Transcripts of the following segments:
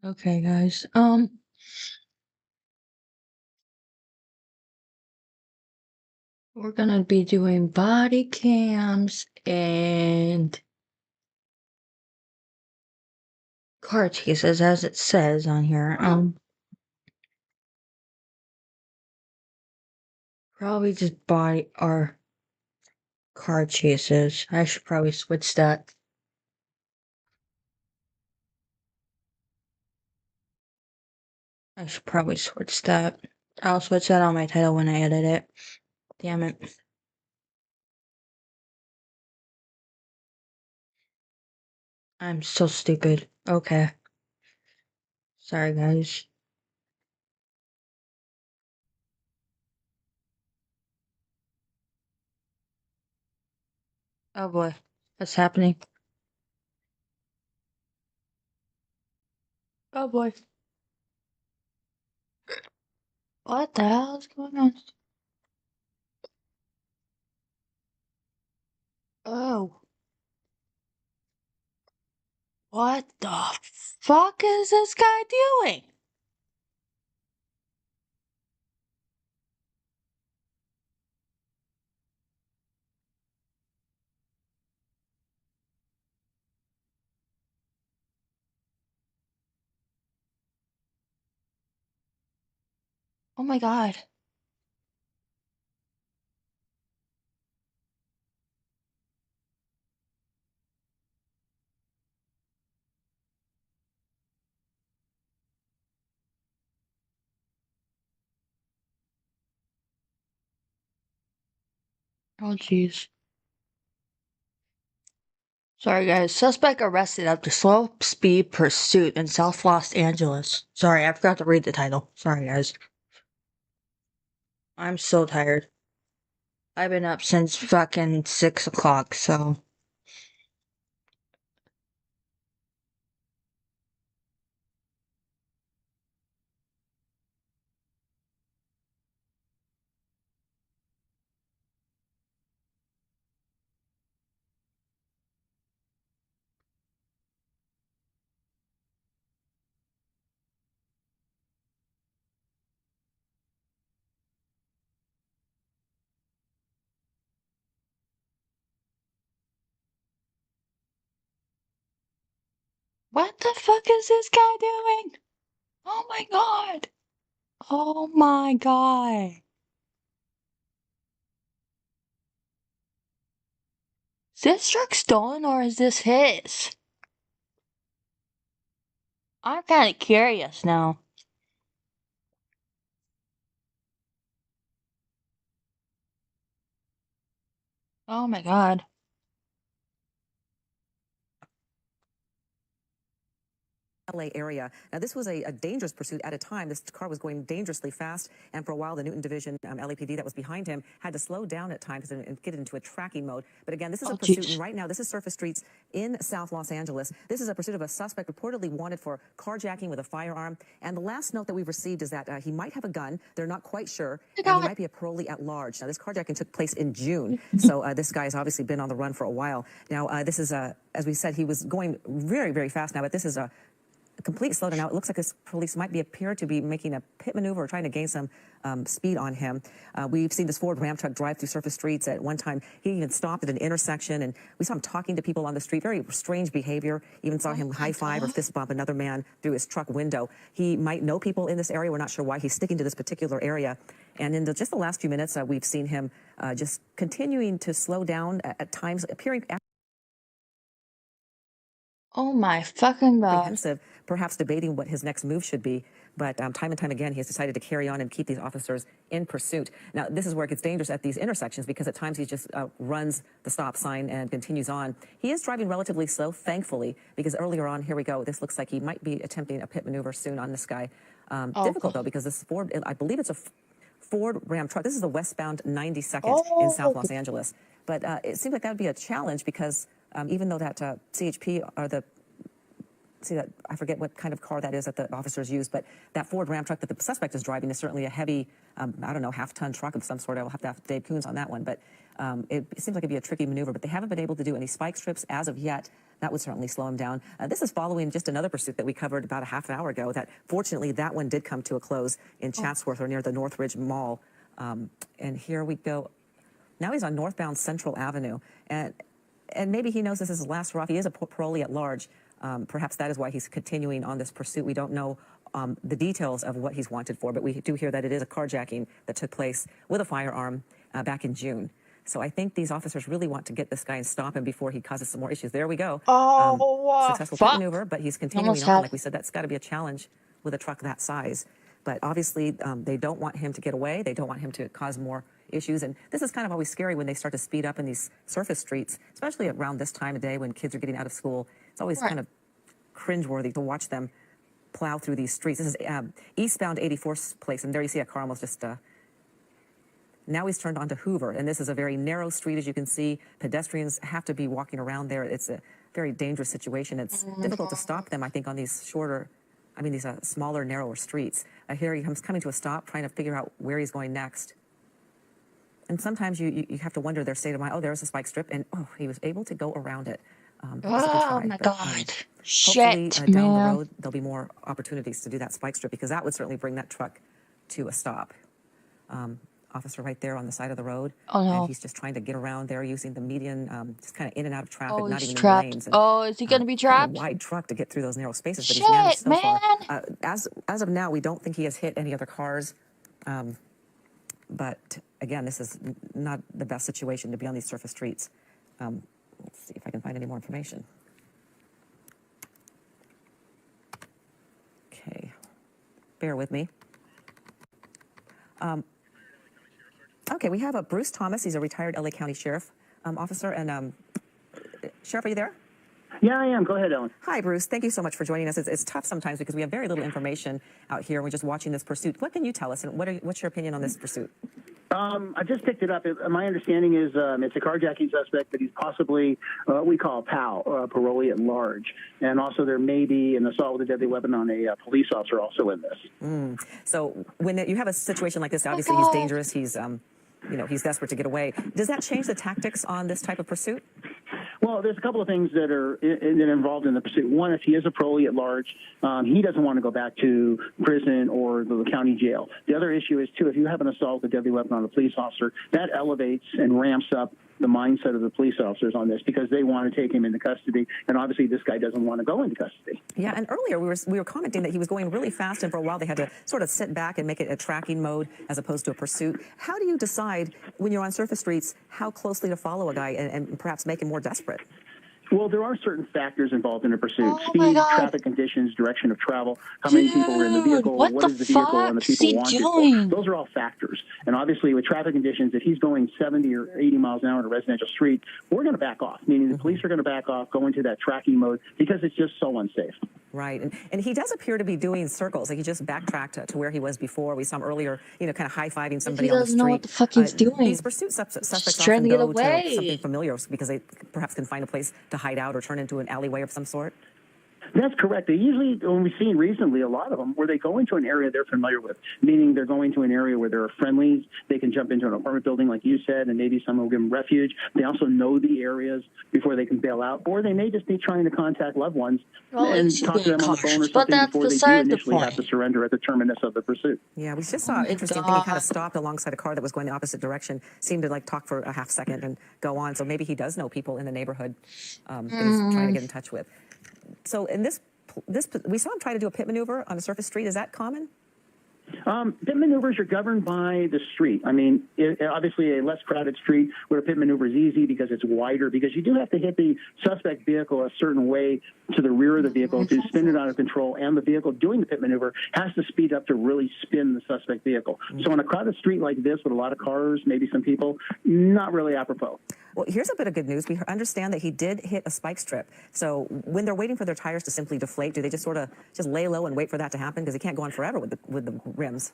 Okay, guys. We're gonna be doing body cams and car chases, as it says on here. Probably just body or car chases. I should probably switch that. I should probably switch that. I'll switch that on my title when I edit it. Damn it. I'm so stupid. Okay. Sorry, guys. Oh boy. What's happening? Oh boy. What the hell is going on? Oh. What the fuck is this guy doing? Oh my god. Oh jeez. Sorry guys. Suspect arrested after slow speed pursuit in South Los Angeles. Sorry, I forgot to read the title. Sorry guys. I'm so tired. I've been up since fucking 6 o'clock, so. What the fuck is this guy doing? Oh my god. Oh my god. Is this truck stolen or is this his? I'm kinda curious now. Oh my god. LA area. Now, this was a dangerous pursuit at a time. This car was going dangerously fast, and for a while, the Newton Division LAPD that was behind him had to slow down at times and get into a tracking mode. But again, this is Oh a pursuit, jeez. and right now, this is surface streets in South Los Angeles. This is a pursuit of a suspect reportedly wanted for carjacking with a firearm. And the last note that we've received is that he might have a gun. They're not quite sure, and he might be a parolee at large. Now, this carjacking took place in June, so this guy has obviously been on the run for a while. Now, this is, as we said, he was going very, very fast now, but this is a complete slowdown. Now, it looks like this police might appear to be making a pit maneuver or trying to gain some speed on him. We've seen this Ford Ram truck drive through surface streets. At one time, he even stopped at an intersection, and we saw him talking to people on the street. Very strange behavior. Even saw him high-five or fist bump another man through his truck window. He might know people in this area. We're not sure why he's sticking to this particular area. And in just the last few minutes, we've seen him just continuing to slow down at times, appearing Oh my fucking god. apprehensive, perhaps debating what his next move should be. But time and time again, he has decided to carry on and keep these officers in pursuit. Now, this is where it gets dangerous at these intersections because at times he just runs the stop sign and continues on. He is driving relatively slow, thankfully, because earlier on, here we go, this looks like he might be attempting a pit maneuver soon on this guy. Difficult, though, because this Ford, I believe it's a Ford Ram truck. This is the westbound 92nd in South Los Angeles. But it seems like that would be a challenge because even though that CHP or the see that I forget what kind of car that is that the officers use, but that Ford Ram truck that the suspect is driving is certainly a heavy, I don't know, half-ton truck of some sort. I will have to have Dave Coons on that one, but it seems like it'd be a tricky maneuver. But they haven't been able to do any spike strips as of yet. that would certainly slow him down. This is following just another pursuit that we covered about a half hour ago. That fortunately that one did come to a close in Chatsworth or near the Northridge Mall. And here we go. Now he's on northbound Central Avenue, and maybe he knows this is his last hurrah. He is a parolee at large. Perhaps that is why he's continuing on this pursuit. We don't know the details of what he's wanted for, but we do hear that it is a carjacking that took place with a firearm back in June. So I think these officers really want to get this guy and stop him before he causes some more issues. There we go. Successful pit maneuver, but he's continuing on. Like we said, that's got to be a challenge with a truck that size. But obviously, they don't want him to get away. They don't want him to cause more issues. And this is kind of always scary when they start to speed up in these surface streets, especially around this time of day when kids are getting out of school. It's always kind of cringeworthy to watch them plow through these streets. This is eastbound 84th Place, and there you see a car almost just... Now he's turned onto Hoover, and this is a very narrow street, as you can see. Pedestrians have to be walking around there. It's a very dangerous situation. It's difficult to stop them, I think, on these these smaller, narrower streets. Here he comes coming to a stop, trying to figure out where he's going next. And sometimes you have to wonder their state of mind. Oh, there's a spike strip, and he was able to go around it. Oh my God. Hopefully, Shit, down man. the road, there'll be more opportunities to do that spike strip, because that would certainly bring that truck to a stop. Officer right there on the side of the road. Oh, no. And he's just trying to get around there using the median, just kind of in and out of traffic, not He's even trapped. in the lanes. And, Is he going to be kind of trapped? a wide truck to get through those narrow spaces, but Shit, he's managed so man. far. As of now, we don't think he has hit any other cars. But again, this is not the best situation to be on these surface streets. Let's see if I can find any more information. Okay, bear with me. Okay, we have a Bruce Thomas. He's a retired LA County Sheriff officer. And Sheriff, are you there? Yeah, I am. Go ahead, Ellen. Hi, Bruce. Thank you so much for joining us. It's tough sometimes because we have very little information out here. We're just watching this pursuit. What can you tell us, and what's your opinion on this pursuit? I just picked it up. My understanding is it's a carjacking suspect, but he's possibly what we call a PAL, parolee at large. And also there may be an assault with a deadly weapon on a police officer also in this. So when you have a situation like this, obviously he's dangerous. He's, he's desperate to get away. Does that change the tactics on this type of pursuit? Well, there's a couple of things that are involved in the pursuit. One, if he is a parolee at large, he doesn't want to go back to prison or the county jail. The other issue is, too, if you have an assault with a deadly weapon on a police officer, that elevates and ramps up the mindset of the police officers on this because they want to take him into custody, and obviously this guy doesn't want to go into custody. Yeah, and earlier we were commenting that he was going really fast, and for a while they had to sort of sit back and make it a tracking mode as opposed to a pursuit. How do you decide when you're on surface streets how closely to follow a guy and perhaps make him more desperate? Well, there are certain factors involved in a pursuit. Oh my Speed, God. traffic conditions, direction of travel, how many people are in the vehicle, what what the is the vehicle, fuck and the is he people wanted doing? for. Those are all factors. And obviously with traffic conditions, if he's going 70 or 80 miles an hour on a residential street, we're going to back off, meaning the police are going to back off, go into that tracking mode because it's just so unsafe. Right, and he does appear to be doing circles. Like he just backtracked to where he was before. We saw him earlier, kind of high-fiving somebody on the street. He doesn't know what the fuck he's doing. These pursuit suspects trying often to get go away. to something familiar because they perhaps can find a place to hide out or turn into an alleyway of some sort. That's correct. They usually, when we've seen recently, a lot of them, where they go into an area they're familiar with, meaning they're going to an area where there are friendlies. They can jump into an apartment building, like you said, and maybe someone will give them refuge. They also know the areas before they can bail out, or they may just be trying to contact loved ones and talk to them on the phone or something before they do initially have to surrender at the terminus of the pursuit. Yeah, we just saw an interesting thing. He kind of stopped alongside a car that was going the opposite direction, seemed to talk for a half second and go on. So maybe he does know people in the neighborhood that he's trying to get in touch with. So in this, we saw him try to do a pit maneuver on a surface street. Is that common? Pit maneuvers are governed by the street. I mean, obviously a less crowded street where a pit maneuver is easy because it's wider, because you do have to hit the suspect vehicle a certain way to the rear of the vehicle to spin it out of control, and the vehicle doing the pit maneuver has to speed up to really spin the suspect vehicle. So on a crowded street like this with a lot of cars, maybe some people, not really apropos. Well, here's a bit of good news. We understand that he did hit a spike strip. So when they're waiting for their tires to simply deflate, do they just sort of lay low and wait for that to happen? Because he can't go on forever with the rims.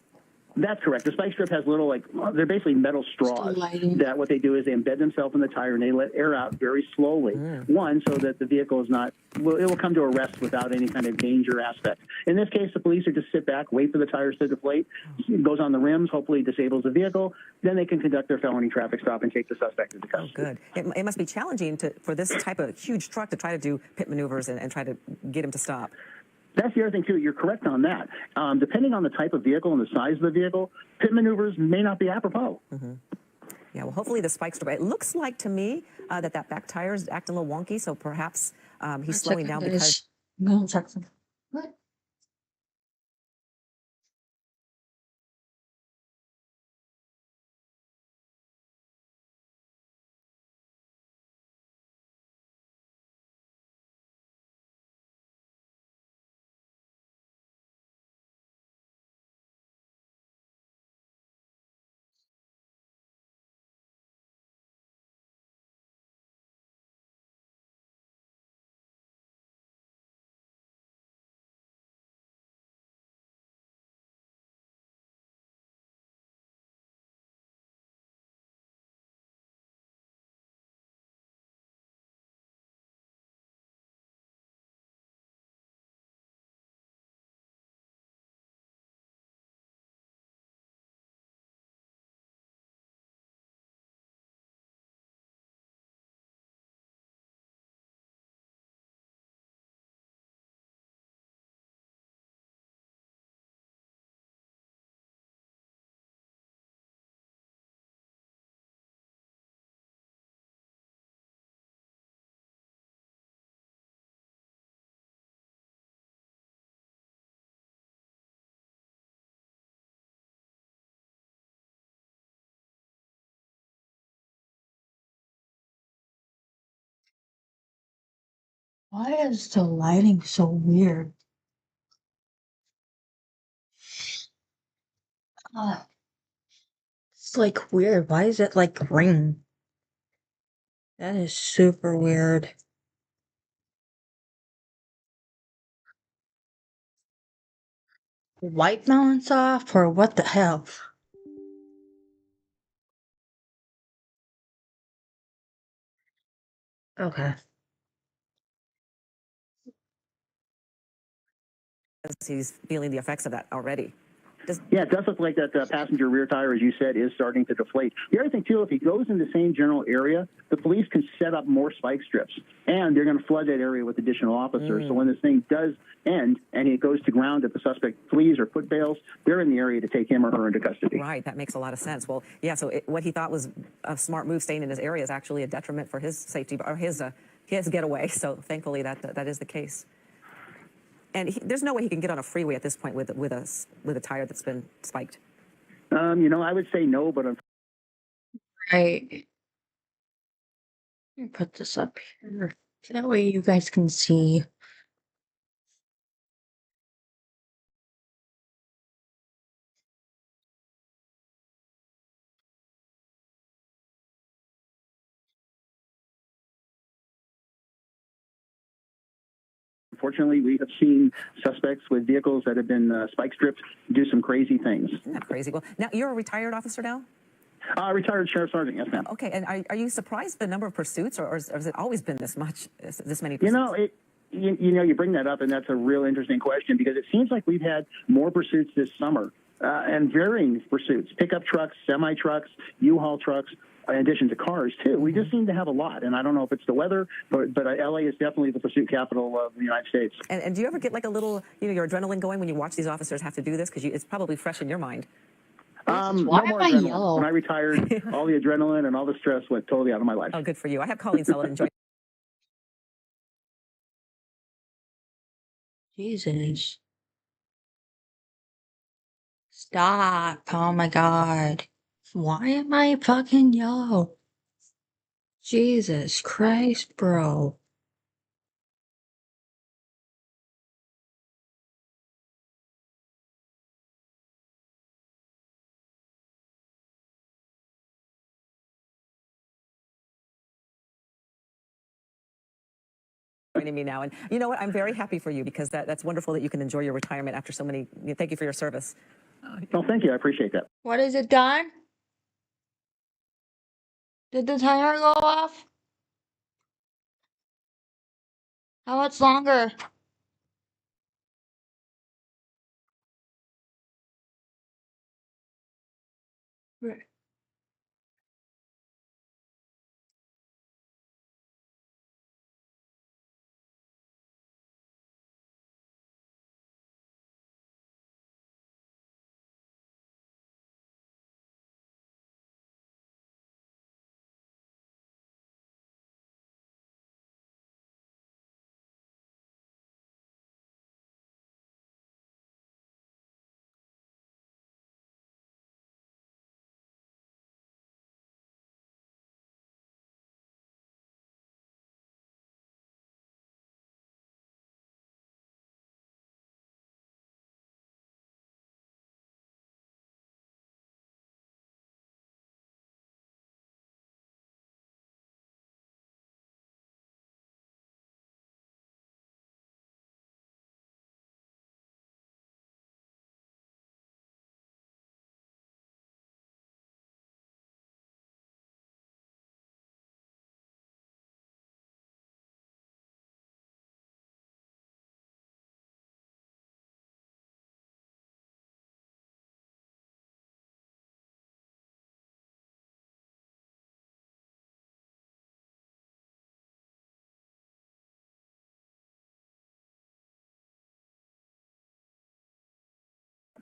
That's correct. The spike strip has little, they're basically metal straws that what they do is they embed themselves in the tire and they let air out very slowly. One, so that the vehicle is not, it will come to a rest without any kind of danger aspect. In this case, the police are just sit back, wait for the tires to deflate, it goes on the rims, hopefully disables the vehicle, then they can conduct their felony traffic stop and take the suspect into custody. Oh, good. It must be challenging for this type of huge truck to try to do pit maneuvers and try to get him to stop. That's the other thing, too. You're correct on that. Depending on the type of vehicle and the size of the vehicle, pit maneuvers may not be apropos. Yeah, well, hopefully the spike strip. It looks like to me that back tire is acting a little wonky, so perhaps he's slowing down because... I'm going to check something. What? Why is the lighting so weird? It's like weird. Why is it like green? That is super weird. White balance off or what the hell? Okay. He's feeling the effects of that already. Yeah, it does look like that passenger rear tire, as you said, is starting to deflate. The other thing, too, if he goes in the same general area, the police can set up more spike strips, and they're going to flood that area with additional officers. So when this thing does end and it goes to ground, if the suspect flees or foot bails, they're in the area to take him or her into custody. Right, that makes a lot of sense. Well, yeah, so what he thought was a smart move staying in his area is actually a detriment for his safety, or his getaway. So thankfully that is the case. And there's no way he can get on a freeway at this point with a tire that's been spiked. I would say no, but Right. Let me put this up here. That way you guys can see. unfortunately, we have seen suspects with vehicles that have been spike stripped do some crazy things. Isn't that crazy? Well, now you're a retired officer now? Retired sheriff sergeant, yes, ma'am. Okay, and are you surprised the number of pursuits, or has it always been this many pursuits? You bring that up, and that's a real interesting question because it seems like we've had more pursuits this summer and varying pursuits: pickup trucks, semi trucks, U-Haul trucks, in addition to cars too. We just seem to have a lot, and I don't know if it's the weather, but LA is definitely the pursuit capital of the United States. And do you ever get like a little, your adrenaline going when you watch these officers have to do this, because it's probably fresh in your mind? Why no more am I adrenaline. yellow? When I retired, all the adrenaline and all the stress went totally out of my life. Oh, good for you. I have Colleen Sullivan join. Jesus. Stop. Oh my God. Why am I fucking yellow? Jesus Christ, bro. Joining me now, and you know what? I'm very happy for you, because that's wonderful that you can enjoy your retirement after so many. Thank you for your service. Well, thank you. I appreciate that. What is it done? Did the timer go off? How much longer? Right.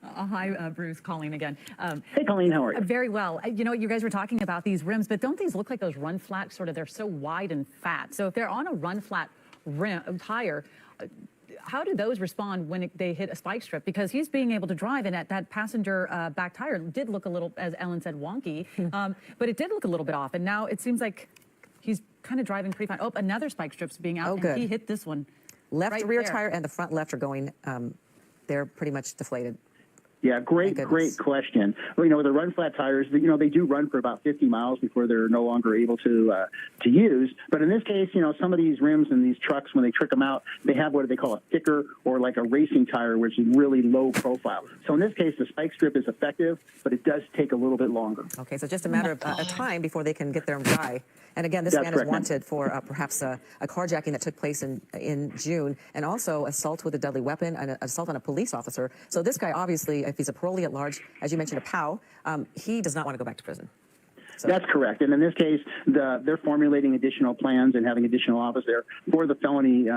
Hi, Bruce, Colleen again. Hey, Colleen, how are you? Very well. You know, you guys were talking about these rims, but don't these look like those run flat, sort of, they're so wide and fat. So if they're on a run flat tire, how do those respond when they hit a spike strip? Because he's being able to drive, and that passenger back tire did look a little, as Ellen said, wonky, but it did look a little bit off. And now it seems like he's kind of driving pretty fine. Oh, another spike strip's being out, and he hit this one. Left rear tire and the front left are going, they're pretty much deflated. Yeah, great question. Well, you know, the run flat tires, you know, they do run for about 50 miles before they're no longer able to use. But in this case, you know, some of these rims and these trucks, when they trick them out, they have what they call a thicker or like a racing tire, which is really low profile. So in this case, the spike strip is effective, but it does take a little bit longer. Okay, so just a matter of time before they can get them dry. And again, this man is wanted for perhaps a carjacking that took place in June, and also assault with a deadly weapon and assault on a police officer. So this guy, obviously, if he's a parolee at large, as you mentioned, a POW, he does not want to go back to prison. So. That's correct. And in this case, they're formulating additional plans and having additional office there for the felony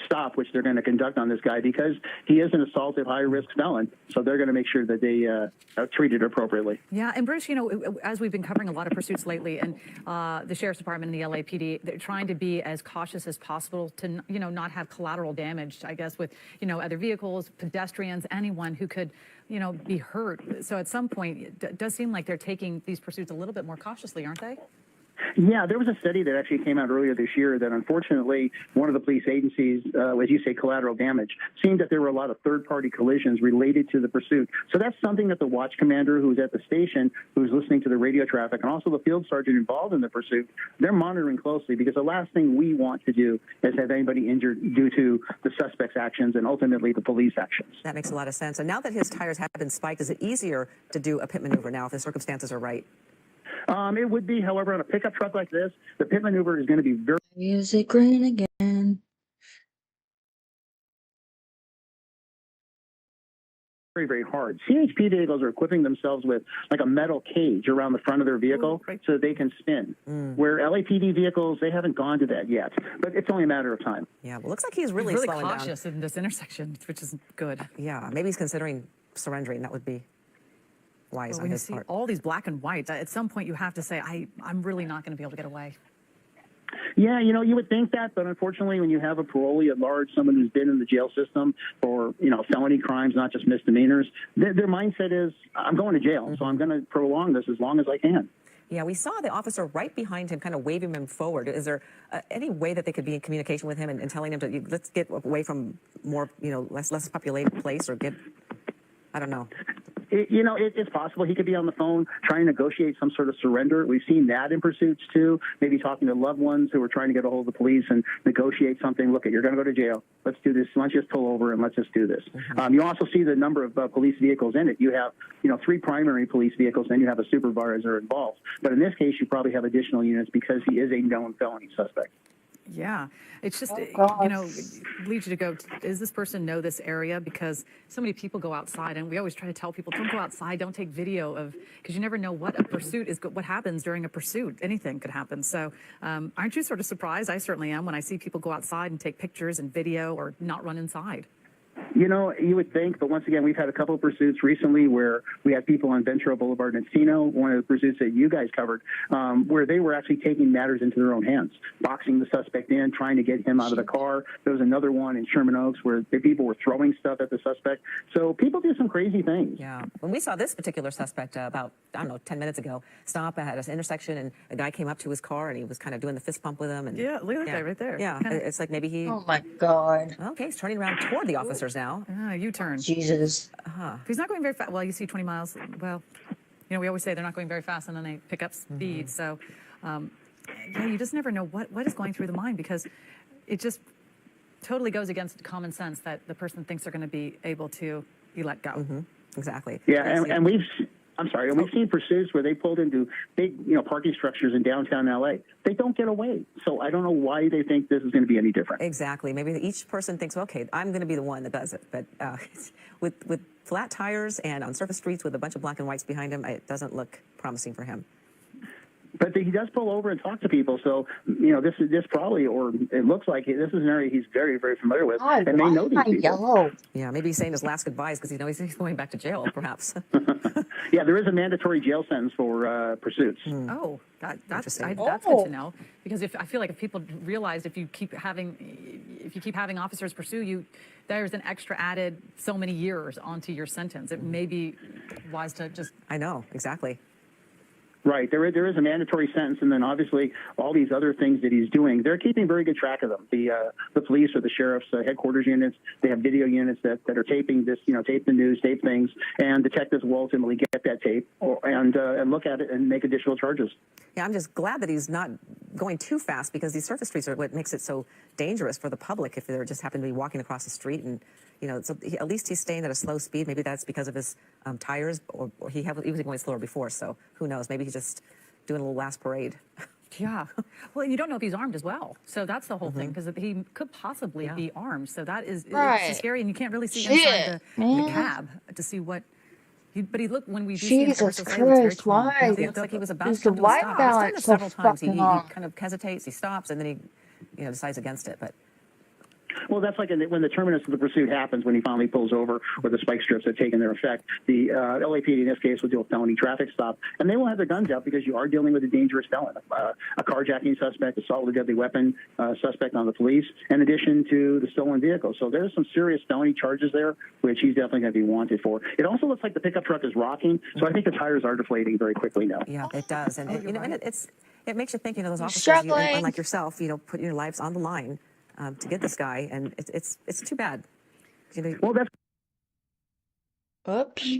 stop, which they're going to conduct on this guy because he is an assaulted, high-risk felon. So they're going to make sure that they are treated appropriately. Yeah, and Bruce, you know, as we've been covering a lot of pursuits lately, and the Sheriff's Department and the LAPD, they're trying to be as cautious as possible to, you know, not have collateral damage, I guess, with, you know, other vehicles, pedestrians, anyone who could, you know, be hurt. So at some point, it does seem like they're taking these pursuits a little bit more cautiously, aren't they? Yeah, there was a study that actually came out earlier this year that unfortunately one of the police agencies, as you say, collateral damage, seemed that there were a lot of third-party collisions related to the pursuit. So that's something that the watch commander who's at the station, who's listening to the radio traffic, and also the field sergeant involved in the pursuit, they're monitoring closely because the last thing we want to do is have anybody injured due to the suspect's actions and ultimately the police actions. That makes a lot of sense. And now that his tires have been spiked, is it easier to do a pit maneuver now if the circumstances are right? It would be, however, on a pickup truck like this, the pit maneuver is going to be very... Music green again. Very, very hard. CHP vehicles are equipping themselves with like a metal cage around the front of their vehicle so that they can spin. Where LAPD vehicles, they haven't gone to that yet, but it's only a matter of time. Yeah, well, looks like he's really slowing cautious in this intersection, which is good. Yeah, maybe he's considering surrendering. That would be wise on his part. All these black and whites, at some point you have to say, I'm really not going to be able to get away. Yeah, you know, you would think that, but unfortunately, when you have a parolee at large, someone who's been in the jail system for, you know, felony crimes, not just misdemeanors, their mindset is, I'm going to jail, so I'm going to prolong this as long as I can. Yeah, we saw the officer right behind him kind of waving him forward. Is there any way that they could be in communication with him and telling him to, let's get away from more, you know, less populated place or get, I don't know. It's possible he could be on the phone trying to negotiate some sort of surrender. We've seen that in pursuits too. Maybe talking to loved ones who are trying to get a hold of the police and negotiate something. Look, you're going to go to jail. Let's do this. Let's just pull over and let's just do this. You also see the number of police vehicles in it. You have, 3 primary police vehicles, and you have a supervisor involved. But in this case, you probably have additional units because he is a known felony suspect. Yeah, it's just, leads you to go, does this person know this area? Because so many people go outside, and we always try to tell people, don't go outside, don't take video of, because you never know what a pursuit is, what happens during a pursuit. Anything could happen. So aren't you sort of surprised? I certainly am when I see people go outside and take pictures and video or not run inside. You would think, but once again, we've had a couple of pursuits recently where we had people on Ventura Boulevard in Encino, one of the pursuits that you guys covered, where they were actually taking matters into their own hands, boxing the suspect in, trying to get him out of the car. There was another one in Sherman Oaks where people were throwing stuff at the suspect. So people do some crazy things. Yeah. When we saw this particular suspect about, 10 minutes ago, stop at an intersection, and a guy came up to his car, and he was kind of doing the fist pump with him. And yeah, look at that guy right there. Yeah, it's like maybe he... Oh, my God. Okay, he's turning around toward the officers now. U-turn. Jesus. He's not going very fast. Well, you see 20 miles. Well, we always say they're not going very fast, and then they pick up speed. So, you just never know what is going through the mind, because it just totally goes against common sense that the person thinks they're going to be able to be let go. Exactly. Yeah, and we've seen pursuits where they pulled into big, parking structures in downtown LA. They don't get away. So I don't know why they think this is going to be any different. Exactly. Maybe each person thinks, okay, I'm going to be the one that does it. But with flat tires and on surface streets with a bunch of black and whites behind him, it doesn't look promising for him. But he does pull over and talk to people. So, this probably, or it looks like this is an area he's very, very familiar with. God, and they know these people. Yellow? Yeah, maybe he's saying his last goodbyes because he knows he's going back to jail, perhaps. Yeah, there is a mandatory jail sentence for pursuits. Oh, that's good to know, because I feel like if people realized if you keep having officers pursue you, there's an extra added so many years onto your sentence. It may be wise to just... I know, exactly. Right. There is a mandatory sentence, and then obviously all these other things that he's doing, they're keeping very good track of them. The police or the sheriff's headquarters units, they have video units that are taping this, tape the news, tape things, and detectives will ultimately get that tape and look at it and make additional charges. Yeah, I'm just glad that he's not going too fast, because these surface streets are what makes it so dangerous for the public if they're just happen to be walking across the street. And, so at least he's staying at a slow speed. Maybe that's because of his tires, or he was going slower before. So who knows? Maybe he's just doing a little last parade. Yeah. Well, and you don't know if he's armed as well. So that's the whole thing, because he could possibly be armed. So that is it's scary, and you can't really see inside the cab to see what... But he looked, when we do see Jesus Christ, why? It looks like he was about to the come to a white stop. balance He's done this several times. He off. kind of hesitates, he stops, and then he decides against it. But Well, that's like when the terminus of the pursuit happens, when he finally pulls over or the spike strips have taken their effect. The LAPD in this case will do a felony traffic stop, and they will have their guns out because you are dealing with a dangerous felon, a carjacking suspect, assault with a deadly weapon suspect on the police, in addition to the stolen vehicle. So there's some serious felony charges there, which he's definitely going to be wanted for. It also looks like the pickup truck is rocking, so I think the tires are deflating very quickly now. yeah, it does, and it makes you think. Those officers, struggling. unlike yourself, put your lives on the line to get this guy, and it's too bad. Well, that's... Oops.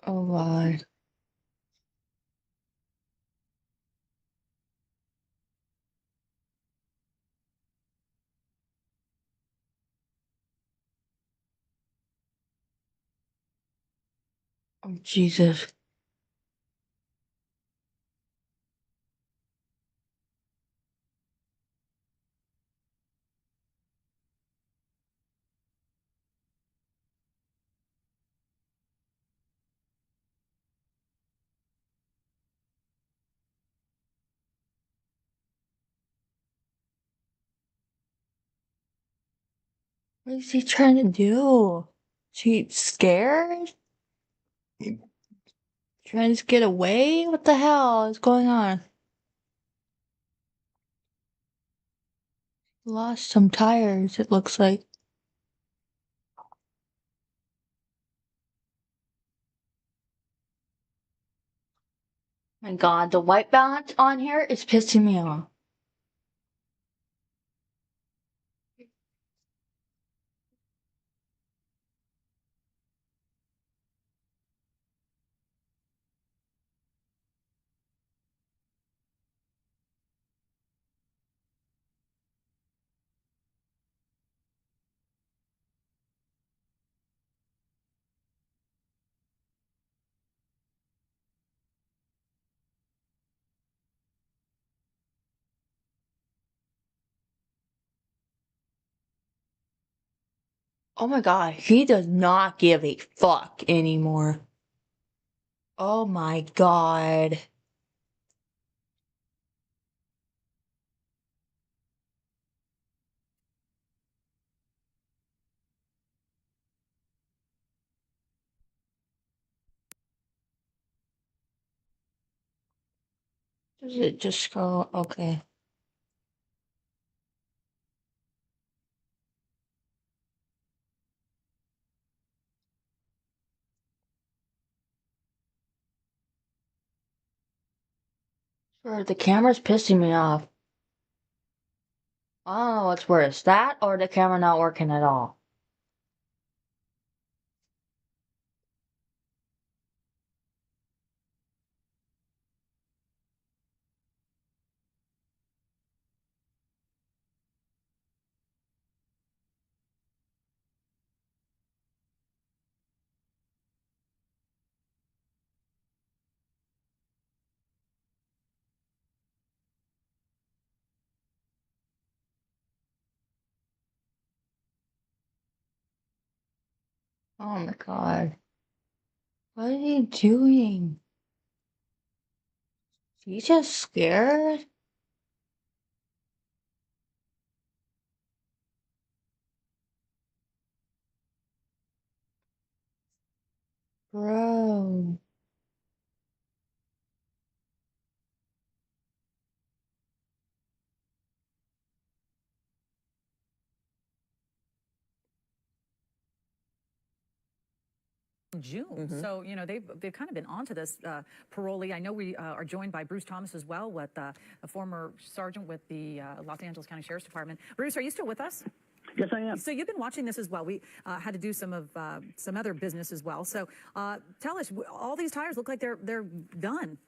Oh, God. Oh, Jesus. What is he trying to do? Is he scared? Trying to just get away? What the hell is going on? Lost some tires, it looks like. My God, the white balance on here is pissing me off. Oh my God, he does not give a fuck anymore. Oh my God. Does it just scroll? Okay. Sure, the camera's pissing me off. I don't know what's worse, that or the camera not working at all. Oh my God. What are you doing? You just scared? Bro. June. So, you know, they've kind of been onto this parolee. I know we are joined by Bruce Thomas as well, with a former sergeant with the Los Angeles County Sheriff's Department. Bruce, are you still with us? Yes, I am. So you've been watching this as well. We had to do some other business as well. So tell us, all these tires look like they're done.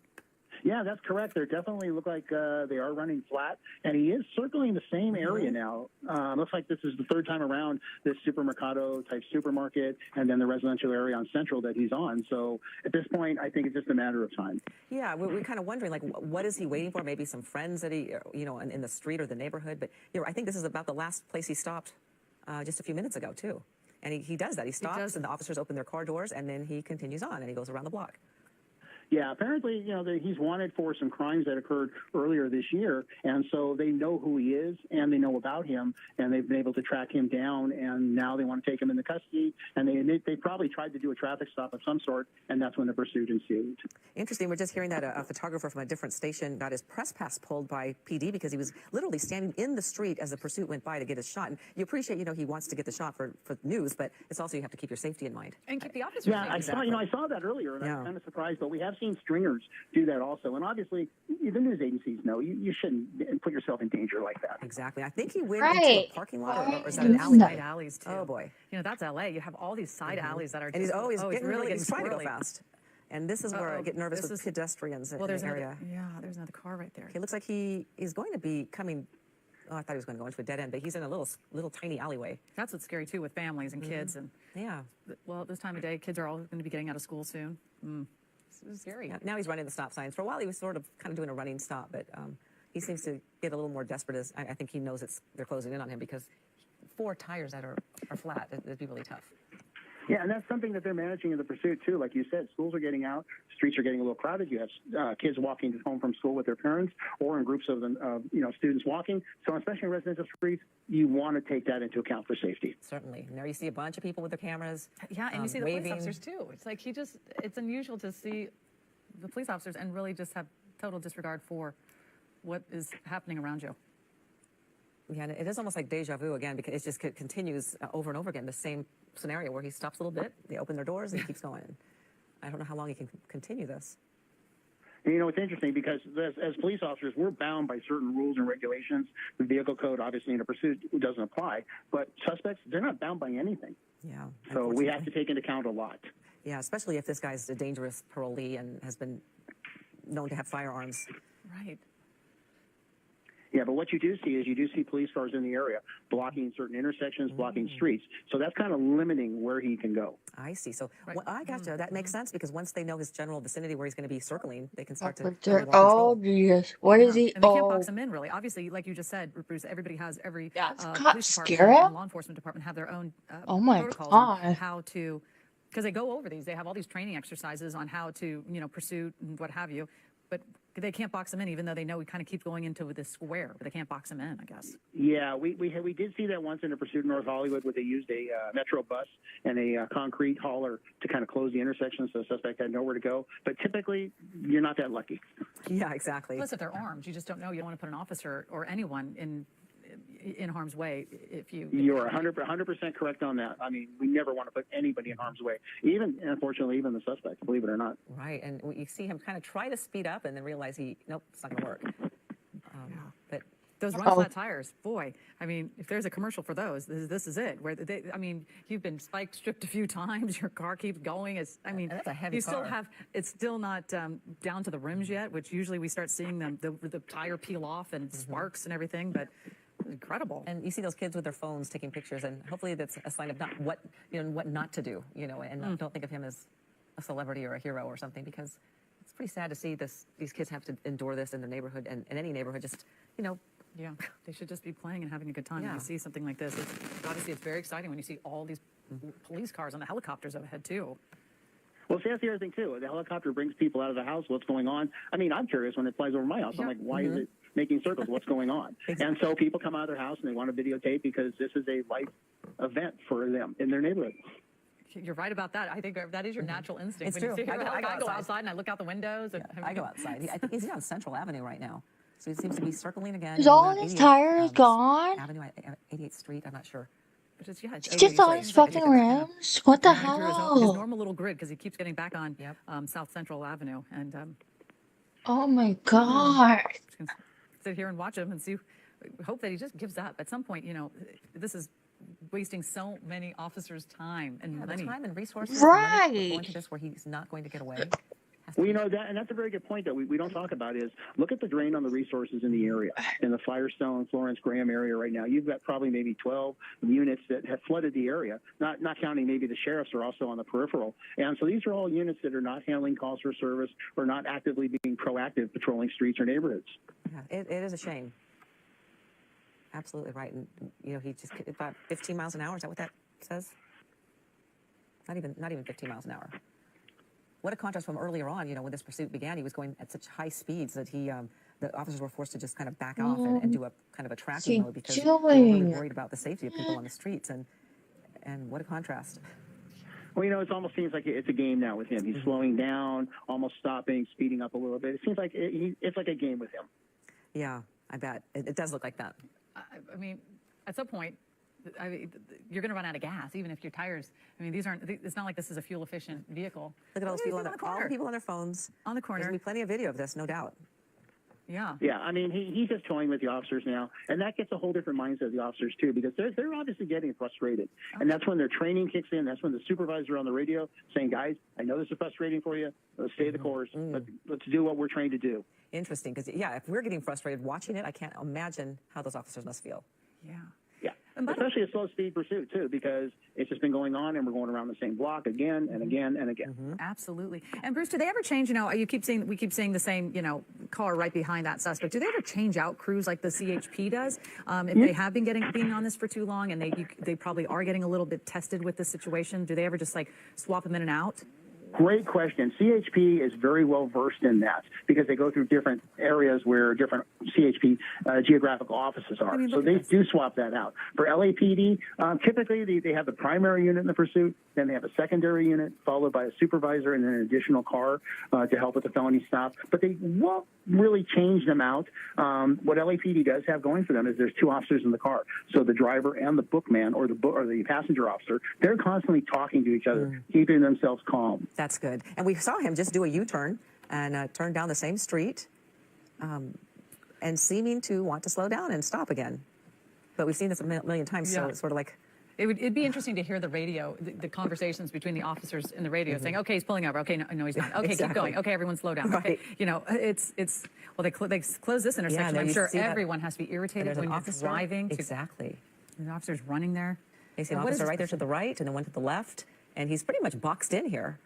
Yeah, that's correct. They definitely look like they are running flat, and he is circling the same area now. Looks like this is the third time around this supermercado type supermarket, and then the residential area on Central that he's on. So at this point, I think it's just a matter of time. Yeah, we're kind of wondering, like, what is he waiting for? Maybe some friends that he, you know, in the street or the neighborhood. But you know, I think this is about the last place he stopped just a few minutes ago too. And he does that. He stops, and the officers open their car doors, and then he continues on, and he goes around the block. Yeah, apparently, you know, he's wanted for some crimes that occurred earlier this year, and so they know who he is and they know about him, and they've been able to track him down, and now they want to take him into custody, and they probably tried to do a traffic stop of some sort, and that's when the pursuit ensued. Interesting. We're just hearing that a photographer from a different station got his press pass pulled by PD because he was literally standing in the street as the pursuit went by to get his shot. And you appreciate, you know, he wants to get the shot for news, but it's also you have to keep your safety in mind. And keep the officers Yeah, safe. I Exactly. saw, I saw that earlier, and I was kind of surprised, but we have seen stringers do that also. And obviously, the news agencies know you shouldn't put yourself in danger like that. Exactly. I think he went into Right. a parking lot, or is that Why an is alley? that? Side alleys too. Oh boy. You know, that's LA. You have all these side alleys that are And he's just, really getting trying to go squirrely. fast. And this is where I get nervous This with is- pedestrians Well, in there's the area. there's another car right there. It looks like he is going to be coming. Oh, I thought he was going to go into a dead end, but he's in a little tiny alleyway. That's what's scary too with families and kids. And Yeah. well, at this time of day, kids are all going to be getting out of school soon. This is scary. Now he's running the stop signs. For a while, he was sort of kind of doing a running stop, but he seems to get a little more desperate as I think he knows they're closing in on him because 4 tires that are flat, it'd be really tough. Yeah, and that's something that they're managing in the pursuit, too. Like you said, schools are getting out, streets are getting a little crowded. You have kids walking home from school with their parents or in groups of students walking. So especially in residential streets, you want to take that into account for safety. Certainly. And there you see a bunch of people with their cameras. Yeah, and you see the waving. police officers too. It's like it's unusual to see the police officers and really just have total disregard for what is happening around you. Yeah, and it is almost like deja vu again because it just continues over and over again, the same scenario where he stops a little bit, they open their doors, and he keeps going. I don't know how long he can continue this. And, you know, it's interesting because as police officers, we're bound by certain rules and regulations. The vehicle code, obviously, in a pursuit doesn't apply. But suspects, they're not bound by anything. Yeah. So we have to take into account a lot. Yeah, especially if this guy's a dangerous parolee and has been known to have firearms. Right. Yeah, but what you do see is you do see police cars in the area blocking certain intersections, blocking streets. So that's kind of limiting where he can go. I see. So I gotcha. That makes sense because once they know his general vicinity where he's going to be circling, they can start to But have they're more oh control. Jesus, what is he? And they can't box Oh, them in, really. Obviously, like you just said, Bruce, everybody has every yeah, it's police cops department scare him. and law enforcement department have their own Oh my protocols on God. how to, because they go over these. They have all these training exercises on how to, pursuit and what have you. But they can't box them in, even though they know he kind of keeps going into this square. But they can't box him in, I guess. Yeah, we did see that once in a pursuit in North Hollywood where they used a metro bus and a concrete hauler to kind of close the intersection so the suspect had nowhere to go. But typically, you're not that lucky. Yeah, exactly. Plus, if they're armed, you just don't know. You don't want to put an officer or anyone in harm's way if you. You're 100% correct on that. I mean, we never want to put anybody in harm's way, even, unfortunately, even the suspect, believe it or not. Right, and you see him kind of try to speed up and then realize nope, it's not going to work. But Those run flat tires, boy. I mean, if there's a commercial for those, this is it. Where you've been spiked, stripped a few times. Your car keeps going. That's a heavy you still car. have. It's still not down to the rims yet, which usually we start seeing the tire peel off and sparks and everything. But incredible. And you see those kids with their phones taking pictures, and hopefully that's a sign of what not to do, and don't think of him as a celebrity or a hero or something, because it's pretty sad to see these kids have to endure this in the neighborhood and in any neighborhood. Just Yeah, they should just be playing and having a good time. Yeah. When you see something like this, obviously it's very exciting when you see all these police cars and the helicopters overhead too. Well, see, that's the other thing, too. The helicopter brings people out of the house. What's going on? I mean, I'm curious when it flies over my house. I'm like, why is it making circles? What's going on? Exactly. And so people come out of their house and they want to videotape because this is a life event for them in their neighborhood. You're right about that. I think that is your natural instinct. It's when true. You see I go go outside. outside and I look out the windows. And, I go outside. I think he's on Central Avenue right now, so he seems to be circling again. Is He's all on his 88th, tires gone? Avenue, 88th Street. I'm not sure. But it's He's just on his fucking rims? What the his hell? normal little grid, because he keeps getting back on Yep. South Central Avenue. And Oh my God. just gonna sit here and watch him and see. Hope that he just gives up. At some point, this is wasting so many officers' time and The money. time and resources. Right. Going to this where he's not going to get away. Well, that, and that's a very good point that we don't talk about is look at the drain on the resources in the area, in the Firestone, Florence, Graham area right now. You've got probably maybe 12 units that have flooded the area, not counting maybe the sheriffs are also on the peripheral. And so these are all units that are not handling calls for service or not actively being proactive patrolling streets or neighborhoods. Yeah, it is a shame. Absolutely right. And he just about 15 miles an hour. Is that what that says? Not even 15 miles an hour. What a contrast from earlier on. When this pursuit began, he was going at such high speeds that the officers were forced to just kind of back off and do a kind of a tracking mode because they were really worried about the safety of people on the streets. And what a contrast. Well, it almost seems like it's a game now with him. He's slowing down, almost stopping, speeding up a little bit. It seems like it's like a game with him. Yeah, I bet. It does look like that. I mean, at some point, you're going to run out of gas, even if your tires. It's not like this is a fuel efficient vehicle. Look at all those people on the all corner. the people on their phones. On the corner. There's going to be plenty of video of this, no doubt. Yeah. Yeah, I mean, he's just toying with the officers now, and that gets a whole different mindset of the officers, too, because they're obviously getting frustrated. And that's when their training kicks in. That's when the supervisor on the radio saying, guys, I know this is frustrating for you. Let's stay the course. Let's do what we're trained to do. Interesting, because, if we're getting frustrated watching it, I can't imagine how those officers must feel. Yeah. Yeah, especially a slow-speed pursuit, too, because it's just been going on, and we're going around the same block again and again and again. Absolutely. And Bruce, do they ever change? We keep seeing the same, car right behind that suspect. Do they ever change out crews like the CHP does? If they have been on this for too long, and they probably are getting a little bit tested with this situation, do they ever just swap them in and out? Great question. CHP is very well versed in that because they go through different areas where different CHP geographical offices are. So they do swap that out. For LAPD, typically they have the primary unit in the pursuit, then they have a secondary unit followed by a supervisor and then an additional car to help with the felony stop. But they won't really change them out. What LAPD does have going for them is there's two officers in the car. So the driver and the bookman or the passenger officer, they're constantly talking to each other, keeping themselves calm. That's good. And we saw him just do a U-turn and turn down the same street and seeming to want to slow down and stop again. But we've seen this a million times, so it's sort of like It'd be interesting to hear the radio, the conversations between the officers in the radio saying, okay, he's pulling over. Okay, no, he's not. Okay, Exactly. keep going. Okay, everyone slow down. Okay, Right. you know, well, they close this intersection. I'm sure everyone has to be irritated when you're driving. Exactly. The officer's running there. They see an officer right there to the right and then one to the left, and he's pretty much boxed in here.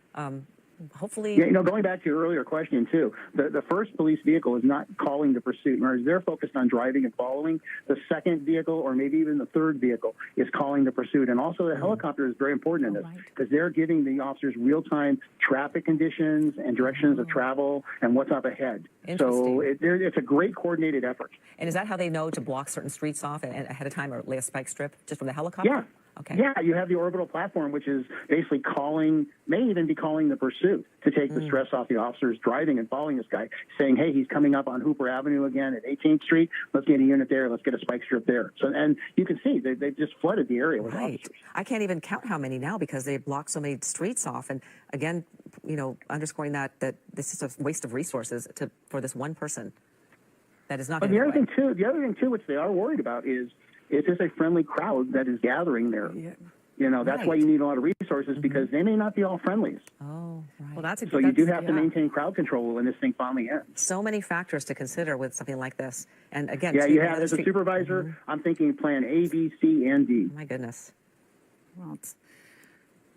Hopefully. Yeah, going back to your earlier question, too, the first police vehicle is not calling the pursuit, whereas they're focused on driving and following. The second vehicle, or maybe even the third vehicle, is calling the pursuit. And also the helicopter is very important in this because they're giving the officers real-time traffic conditions and directions of travel and what's up ahead. So it's a great coordinated effort. And is that how they know to block certain streets off and ahead of time or lay a spike strip just from the helicopter? Yeah. Okay. Yeah, you have the orbital platform, which is basically may even be calling the pursuit to take the stress off the officers driving and following this guy, saying, hey, he's coming up on Hooper Avenue again at 18th Street. Let's get a unit there. Let's get a spike strip there. So, and you can see they just flooded the area with officers. I can't even count how many now because they blocked so many streets off. And again, underscoring that this is a waste of resources for this one person that is not going to. The other thing too, which they are worried about is this a friendly crowd that is gathering there. Yeah. That's why you need a lot of resources because they may not be all friendlies. Oh, right. Well, so you do have to maintain crowd control when this thing finally ends. So many factors to consider with something like this. And again, you have as a supervisor, I'm thinking plan A, B, C, and D. Oh, my goodness. Well,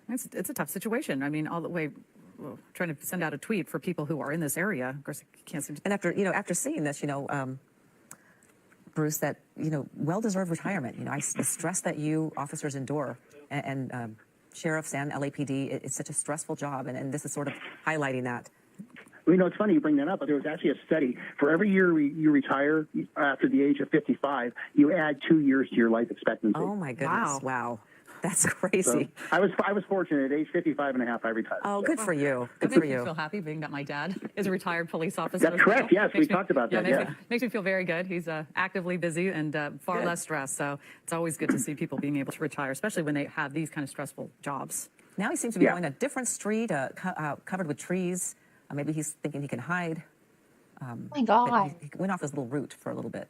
it's a tough situation. I mean, all the way trying to send out a tweet for people who are in this area. Of course, you can't seem to. And after seeing this, Bruce, that well-deserved retirement. The stress that you officers endure, and sheriffs and LAPD, it's such a stressful job, and this is sort of highlighting that. Well, it's funny you bring that up, but there was actually a study. For every year you retire after the age of 55, you add 2 years to your life expectancy. Oh my goodness! Wow. That's crazy. So I was fortunate. At age 55 and a half, I retired. Oh, good for you. Good for for you. you. I feel happy being that my dad is a retired police officer. That's correct. Yes, we talked about that. Makes me feel very good. He's actively busy and far less stressed. So it's always good to see people being able to retire, especially when they have these kind of stressful jobs. Now he seems to be going a different street, covered with trees. Maybe he's thinking he can hide. Oh my God. He went off his little route for a little bit.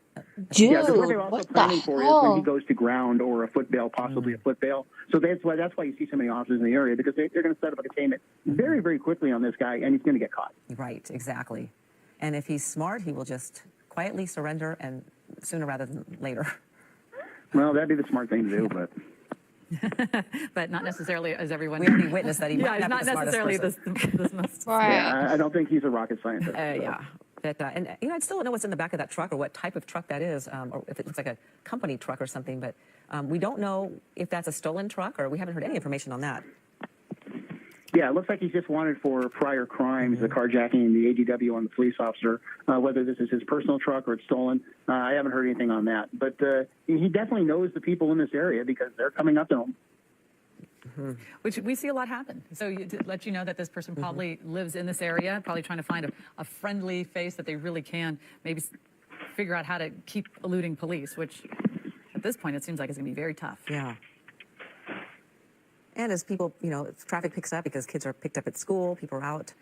Dude, what they're also what planning the for hell? is when he goes to ground or a foot bail, possibly a foot bail. So that's why you see so many officers in the area, because they're going to set up a containment very, very quickly on this guy, and he's going to get caught. Right, exactly. And if he's smart, he will just quietly surrender, and sooner rather than later. Well, that'd be the smart thing to do, but... But not necessarily as everyone. We already witnessed that he might it's not not be the necessarily smartest this Right. Yeah, I don't think he's a rocket scientist. Yeah. But, and I still don't know what's in the back of that truck or what type of truck that is, or if it looks like a company truck or something. But we don't know if that's a stolen truck, or we haven't heard any information on that. Yeah, it looks like he's just wanted for prior crimes, the carjacking, the ADW on the police officer, whether this is his personal truck or it's stolen. I haven't heard anything on that. But he definitely knows the people in this area because they're coming up to him. Which we see a lot happen. So to let you know that this person probably lives in this area, probably trying to find a friendly face that they really can maybe figure out how to keep eluding police, which at this point it seems like it's going to be very tough. Yeah. And as people, if traffic picks up because kids are picked up at school, people are out.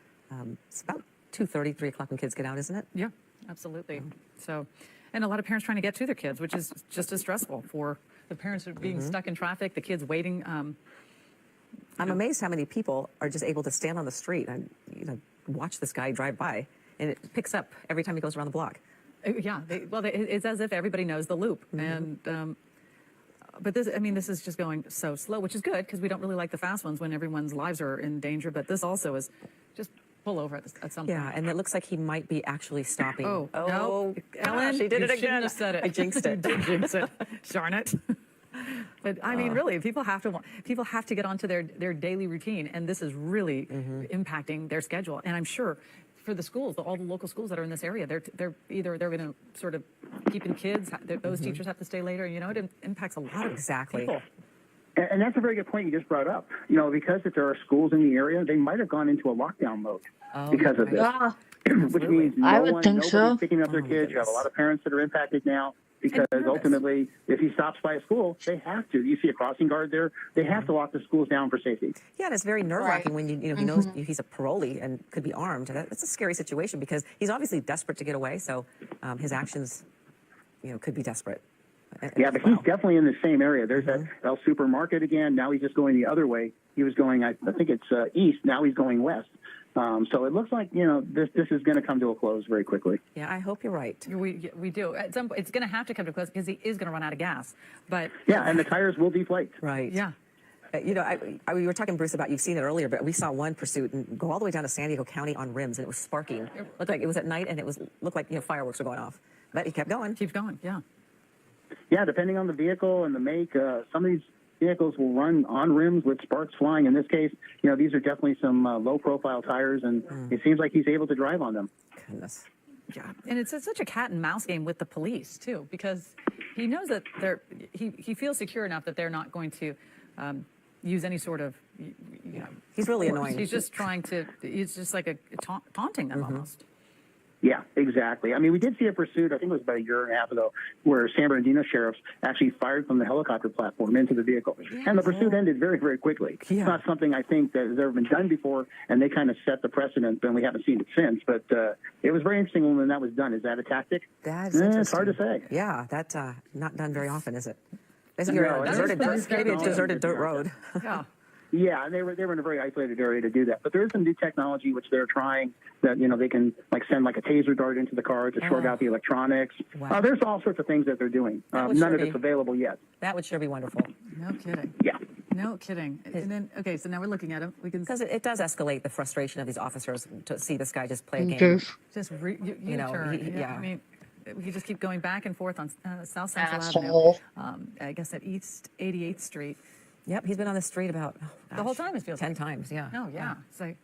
It's about 2:30, 3 o'clock when kids get out, isn't it? Yeah, absolutely. So, and a lot of parents trying to get to their kids, which is just as stressful for the parents who are being stuck in traffic, the kids waiting. I'm amazed how many people are just able to stand on the street and watch this guy drive by, and it picks up every time he goes around the block. Yeah, it's as if everybody knows the loop, and but this is just going so slow, which is good because we don't really like the fast ones when everyone's lives are in danger. But this also is just pull over at some point. Yeah, and it looks like he might be actually stopping. Oh, no, Ellen, she did it you shouldn't again. have said it. I jinxed it. You did jinx it. Darn it. But I mean, really, people have to get onto their daily routine, and this is really impacting their schedule. And I'm sure for the schools, all the local schools that are in this area, they're going to sort of keep in kids. Those teachers have to stay later. It impacts a lot of people. And that's a very good point you just brought up. Because if there are schools in the area, they might have gone into a lockdown mode because of this. Yeah, Which means nobody's picking up their kids. You have a lot of parents that are impacted now because ultimately, if he stops by a school, they have to. You see a crossing guard there. They have to lock the schools down for safety. Yeah, and it's very nerve-wracking when he knows he's a parolee and could be armed. That's a scary situation because he's obviously desperate to get away. So his actions, could be desperate. Yeah, but he's definitely in the same area. There's that El Supermarket again. Now he's just going the other way. He was going, I think it's east. Now he's going west. So it looks like, this is going to come to a close very quickly. Yeah, I hope you're right. We do. At some, it's going to have to come to a close because he is going to run out of gas. But yeah, and the tires will deflate. Right. Yeah. We were talking, Bruce, about, you've seen it earlier, but we saw one pursuit and go all the way down to San Diego County on rims, and it was sparking. It looked like it was at night, and looked like fireworks were going off. But he kept going. Keeps going. Yeah. Yeah, depending on the vehicle and the make, some of these vehicles will run on rims with sparks flying. In this case, these are definitely some low-profile tires, and it seems like he's able to drive on them. Goodness. Yeah, and it's such a cat and mouse game with the police too, because he knows that he feels secure enough that they're not going to use any sort of. He's really annoying. He's just trying to. He's just like taunting them almost. Yeah, exactly. I mean, we did see a pursuit, I think it was about a year and a half ago, where San Bernardino sheriffs actually fired from the helicopter platform into the vehicle. Yeah, and the pursuit ended very, very quickly. Yeah. It's not something I think that has ever been done before, and they kind of set the precedent, and we haven't seen it since. But it was very interesting when that was done. Is that a tactic? That's interesting. It's hard to say. Yeah, that's not done very often, is it? Basically, maybe a deserted dirt road. Yeah. Yeah, and they were in a very isolated area to do that. But there is some new technology which they're trying that they can send a taser dart into the car to short out the electronics. Wow. There's all sorts of things that they're doing. None of it's available yet. That would sure be wonderful. No kidding. Yeah. No kidding. And then so now we're looking at him. We can because it does escalate the frustration of these officers to see this guy just play a game. Just turn. Yeah. I mean, we just keep going back and forth on South Central Avenue. I guess at East 88th Street. Yep, he's been on the street about the whole time. It feels 10 times. Yeah. Oh yeah. It's like,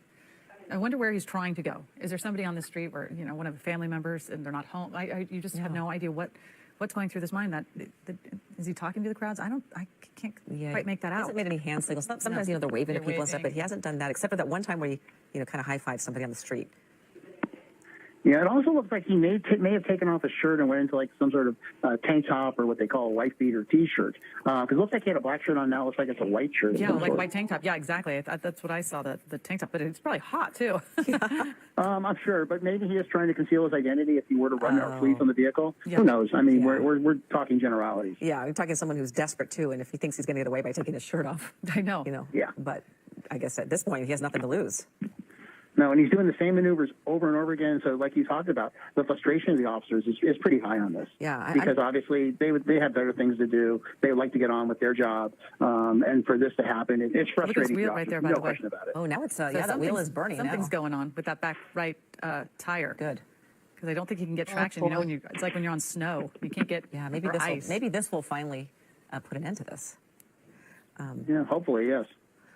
I wonder where he's trying to go. Is there somebody on the street where one of the family members and they're not home? You just have no idea what's going through this mind. Is he talking to the crowds? I can't quite make that out. He hasn't made any hand signals. Sometimes they're waving at people and stuff, but he hasn't done that except for that one time where he kind of high-fived somebody on the street. Yeah, it also looks like he may have taken off his shirt and went into some sort of tank top or what they call a wife beater T-shirt. Because it looks like he had a black shirt on now. It looks like it's a white shirt. Yeah, like white tank top. Yeah, exactly. That's what I saw, the tank top. But it's probably hot, too. I'm sure. But maybe he is trying to conceal his identity if he were to run out fleet from the vehicle. Yeah. Who knows? I mean, we're talking generalities. Yeah, we're talking to someone who's desperate, too. And if he thinks he's going to get away by taking his shirt off. I know. Yeah. But I guess at this point, he has nothing to lose. No, and he's doing the same maneuvers over and over again. So, like you talked about, the frustration of the officers is pretty high on this. Yeah, because obviously they have better things to do. They would like to get on with their job, and for this to happen, it's frustrating. Look at this wheel right there, by the way. No question about it. Oh, now it's the wheel is burning. Something's going on with that back right tire. Good. Because I don't think you can get traction. It's like when you're on snow, you can't get. Yeah, maybe this will finally put an end to this. Yeah, hopefully, yes.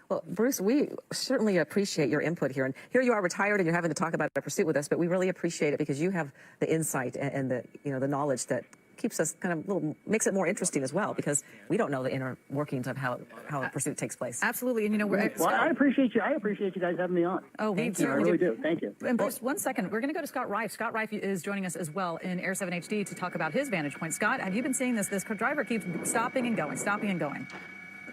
Well, Bruce, we certainly appreciate your input here. And here you are retired and you're having to talk about a pursuit with us, but we really appreciate it because you have the insight and the the knowledge that keeps us makes it more interesting as well, because we don't know the inner workings of how a pursuit takes place. Absolutely. And I appreciate you. I appreciate you guys having me on. Oh, I really do. Thank you. And Bruce, 1 second. We're going to go to Scott Reif. Scott Reif is joining us as well in Air 7 HD to talk about his vantage point. Scott, have you been seeing this? This driver keeps stopping and going.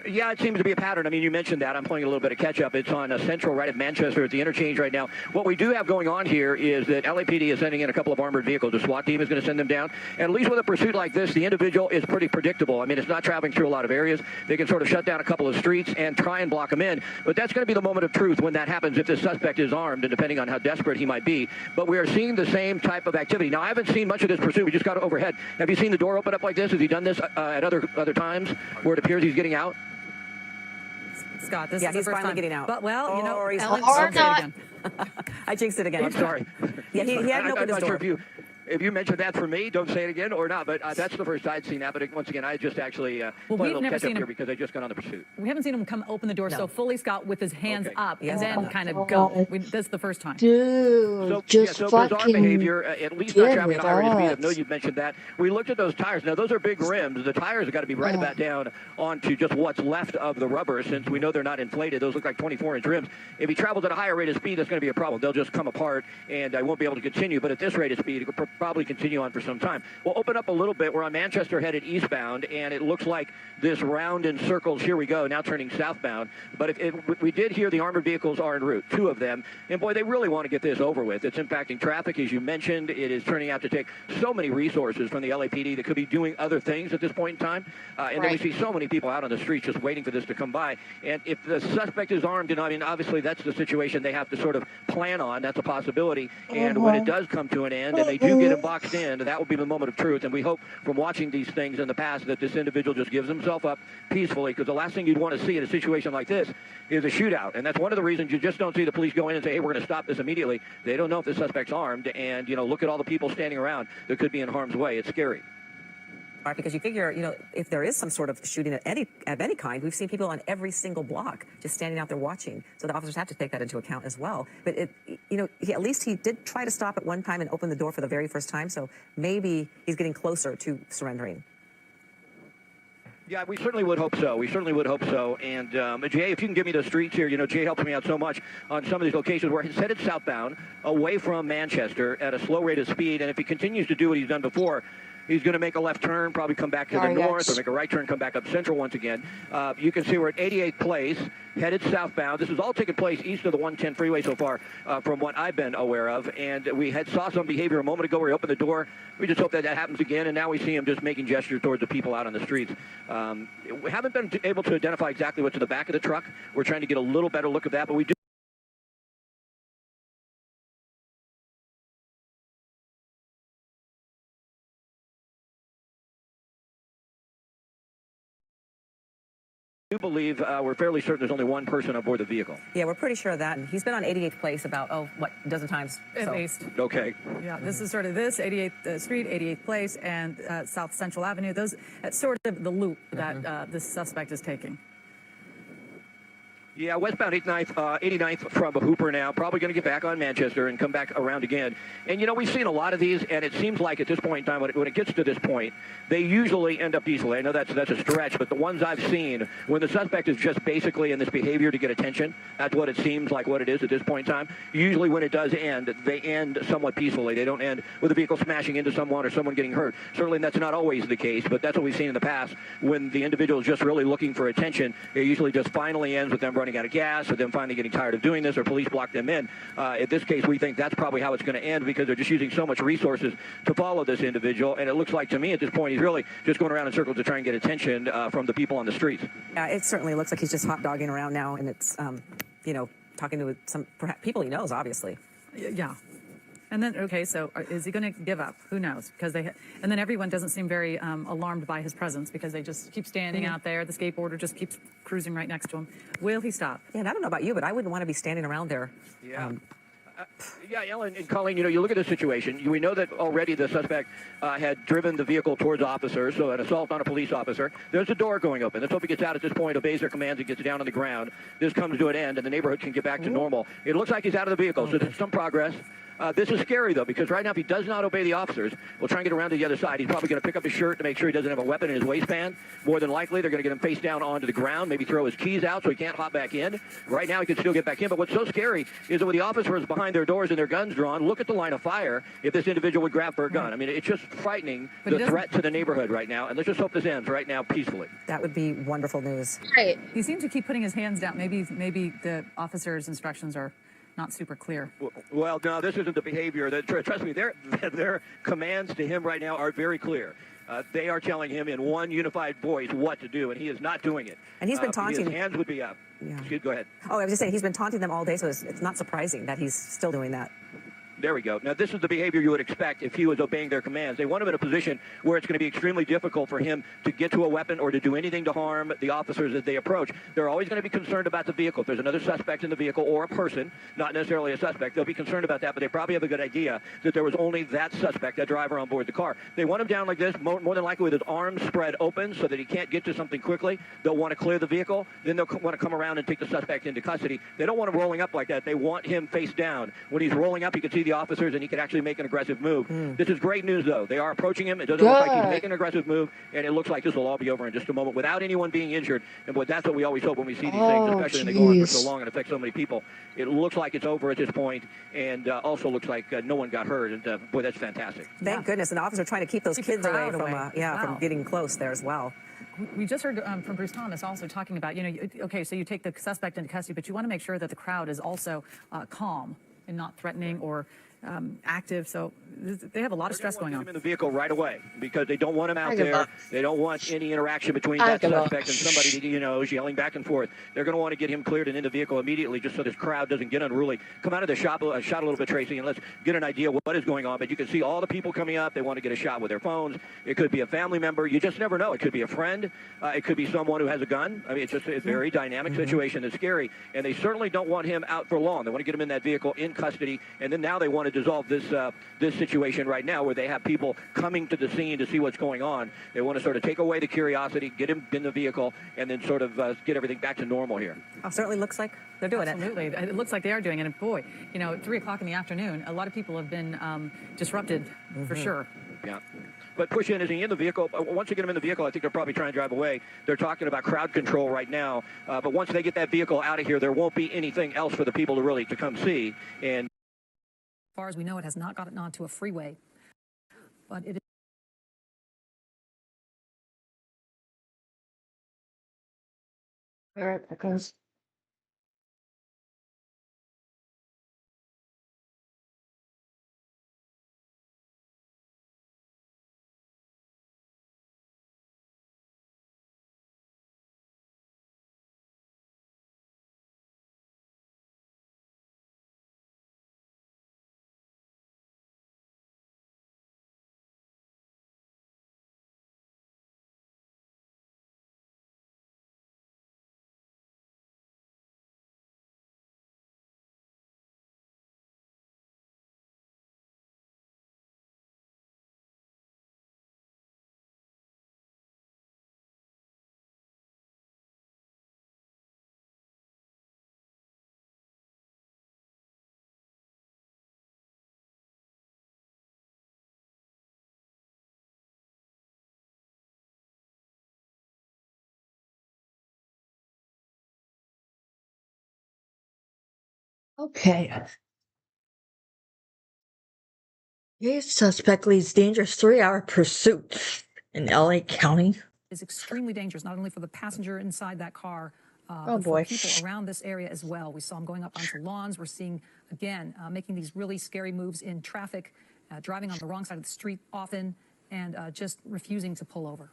Yeah, it seems to be a pattern. I mean, you mentioned that. I'm playing a little bit of catch-up. It's on Central right at Manchester at the interchange right now. What we do have going on here is that LAPD is sending in a couple of armored vehicles. The SWAT team is going to send them down. And at least with a pursuit like this, the individual is pretty predictable. I mean, it's not traveling through a lot of areas. They can sort of shut down a couple of streets and try and block them in. But that's going to be the moment of truth when that happens, if this suspect is armed, and depending on how desperate he might be. But we are seeing the same type of activity. Now, I haven't seen much of this pursuit. We just got overhead. Have you seen the door open up like this? Has he done this at other times where it appears he's getting out? Scott, this is he's the first finally time. getting out. But Ellen, or not. I jinxed it again. I'm sorry. Yeah, he hadn't opened his door. Sure if you mentioned that for me, don't say it again or not. But that's the first I'd seen that. But once again, I just actually played a little catch-up here because I just got on the pursuit. We haven't seen him come open the door so fully, Scott, with his hands up and then kind of Oh, go. That's the first time. Dude, just so fucking bizarre behavior, at least not traveling at a high rate of speed. I know you've mentioned that. We looked at those tires. Now, those are big rims. The tires have got to be right about down onto just what's left of the rubber, since we know they're not inflated. Those look like 24-inch rims. If he travels at a higher rate of speed, that's going to be a problem. They'll just come apart, and I won't be able to continue. But at this rate of speed, probably continue on for some time. We'll open up a little bit. We're on Manchester headed eastbound, and it looks like this round in circles. Here we go, now turning southbound. But we did hear the armored vehicles are en route, 2 of them. And, boy, they really want to get this over with. It's impacting traffic, as you mentioned. It is turning out to take so many resources from the LAPD that could be doing other things at this point in time. And then we see so many people out on the streets just waiting for this to come by. And if the suspect is armed, and I mean, obviously that's the situation they have to sort of plan on. That's a possibility. And when it does come to an end and they do get him boxed in, that will be the moment of truth. And we hope from watching these things in the past that this individual just gives himself up peacefully, because the last thing you'd want to see in a situation like this is a shootout. And that's one of the reasons you just don't see the police go in and say, hey, we're going to stop this immediately. They don't know if the suspect's armed. And, you know, look at all the people standing around that could be in harm's way. It's scary. Because you figure, you know, if there is some sort of shooting of any kind, we've seen people on every single block just standing out there watching. So the officers have to take that into account as well. But, you know, at least he did try to stop at one time and open the door for the very first time. So maybe he's getting closer to surrendering. Yeah, we certainly would hope so. We certainly would hope so. And, Jay, if you can give me the streets here, you know, Jay helps me out so much on some of these locations where he's headed southbound away from Manchester at a slow rate of speed. And if he continues to do what he's done before, he's going to make a left turn, probably come back to the north, or make a right turn, come back up Central once again. You can see we're at 88th place, headed southbound. This has all taken place east of the 110 freeway so far, from what I've been aware of. And we saw some behavior a moment ago where he opened the door. We just hope that happens again. And now we see him just making gestures towards the people out on the streets. We haven't been able to identify exactly what's in the back of the truck. We're trying to get a little better look at that, but we do believe, we're fairly certain there's only one person aboard the vehicle. Yeah, we're pretty sure of that. And he's been on 88th place about, a dozen times. At least. Okay. Yeah, this is sort of 88th Street, 88th Place, and South Central Avenue. That's sort of the loop that this suspect is taking. Yeah, westbound 89th from Hooper now, probably going to get back on Manchester and come back around again. And, you know, we've seen a lot of these, and it seems like at this point in time, when it gets to this point, they usually end up peacefully. I know that's a stretch, but the ones I've seen, when the suspect is just basically in this behavior to get attention, that's what it seems like what it is at this point in time. Usually when it does end, they end somewhat peacefully. They don't end with a vehicle smashing into someone or someone getting hurt. Certainly that's not always the case, but that's what we've seen in the past. When the individual is just really looking for attention, it usually just finally ends with them running out of gas, or them finally getting tired of doing this, or police block them in. In this case, we think that's probably how it's going to end, because they're just using so much resources to follow this individual. And it looks like to me at this point he's really just going around in circles to try and get attention from the people on the streets. Yeah, it certainly looks like he's just hot dogging around now, and it's, you know, talking to some people he knows, obviously. Yeah. And then, okay, so is he going to give up? Who knows? Because and then everyone doesn't seem very alarmed by his presence, because they just keep standing out there. The skateboarder just keeps cruising right next to him. Will he stop? Yeah, and I don't know about you, but I wouldn't want to be standing around there. Yeah. Yeah, Ellen and Colleen, you know, you look at the situation. We know that already the suspect had driven the vehicle towards officers, so an assault on a police officer. There's a door going open. Let's hope he gets out at this point, obeys their commands, and gets down on the ground. This comes to an end, and the neighborhood can get back to normal. It looks like he's out of the vehicle, so there's some progress. This is scary, though, because right now, if he does not obey the officers, we'll try and get around to the other side. He's probably going to pick up his shirt to make sure he doesn't have a weapon in his waistband. More than likely, they're going to get him face down onto the ground, maybe throw his keys out so he can't hop back in. Right now, he can still get back in. But what's so scary is that with the officers behind their doors and their guns drawn, look at the line of fire if this individual would grab for a gun. I mean, it's just frightening, the threat to the neighborhood right now. And let's just hope this ends right now peacefully. That would be wonderful news. Right. He seems to keep putting his hands down. Maybe the officer's instructions are not super clear. Well, no, this isn't the behavior. Trust me, their commands to him right now are very clear. They are telling him in one unified voice what to do, and he is not doing it. And he's been taunting. His hands would be up. Yeah. Go ahead. Oh, I was just saying, he's been taunting them all day, so it's not surprising that he's still doing that. There we go. Now, this is the behavior you would expect if he was obeying their commands. They want him in a position where it's going to be extremely difficult for him to get to a weapon or to do anything to harm the officers as they approach. They're always going to be concerned about the vehicle. If there's another suspect in the vehicle or a person, not necessarily a suspect, they'll be concerned about that, but they probably have a good idea that there was only that suspect, that driver on board the car. They want him down like this, more than likely with his arms spread open so that he can't get to something quickly. They'll want to clear the vehicle. Then they'll want to come around and take the suspect into custody. They don't want him rolling up like that. They want him face down. When he's rolling up, you can see the officers, and he could actually make an aggressive move. This is great news, though. They are approaching him. It doesn't look like he's making an aggressive move, and it looks like this will all be over in just a moment without anyone being injured. And boy, that's what we always hope when we see these things, especially when they go on for so long and affect so many people. It looks like it's over at this point, and also looks like no one got hurt. And boy, that's fantastic. Thank goodness. And the officer trying to keep those kids away from, from getting close there as well. We just heard from Bruce Thomas also talking about, okay, so you take the suspect into custody, but you want to make sure that the crowd is also calm and not threatening or active. So they have a lot of stress going on. Him in the vehicle right away because they don't want him out there. They don't want any interaction between that suspect and somebody is yelling back and forth. They're going to want to get him cleared and in the vehicle immediately just so this crowd doesn't get unruly. Come out of the shot a little bit, Tracy, and let's get an idea what is going on. But you can see all the people coming up. They want to get a shot with their phones. It could be a family member. You just never know. It could be a friend. It could be someone who has a gun. I mean, it's just a very dynamic situation. It's scary, and they certainly don't want him out for long. They want to get him in that vehicle in custody, and then now they want to dissolve this situation right now where they have people coming to the scene to see what's going on. They want to sort of take away the curiosity, get him in the vehicle, and then sort of get everything back to normal here. Oh, certainly looks like they're doing Absolutely. It looks like they are doing it. And boy, at 3 o'clock in the afternoon, a lot of people have been disrupted for sure. Yeah. But push in, is he in the vehicle? Once you get him in the vehicle, I think they're probably trying to drive away. They're talking about crowd control right now. But once they get that vehicle out of here, there won't be anything else for the people to come see. And as far as we know, it has not gotten onto a freeway, but it is. All right, that goes. Okay. Today's suspect leads dangerous 3-hour pursuit in LA County. Is extremely dangerous, not only for the passenger inside that car, Oh but boy. for people around this area as well. We saw him going up onto lawns. We're seeing, again, making these really scary moves in traffic, driving on the wrong side of the street often, and just refusing to pull over.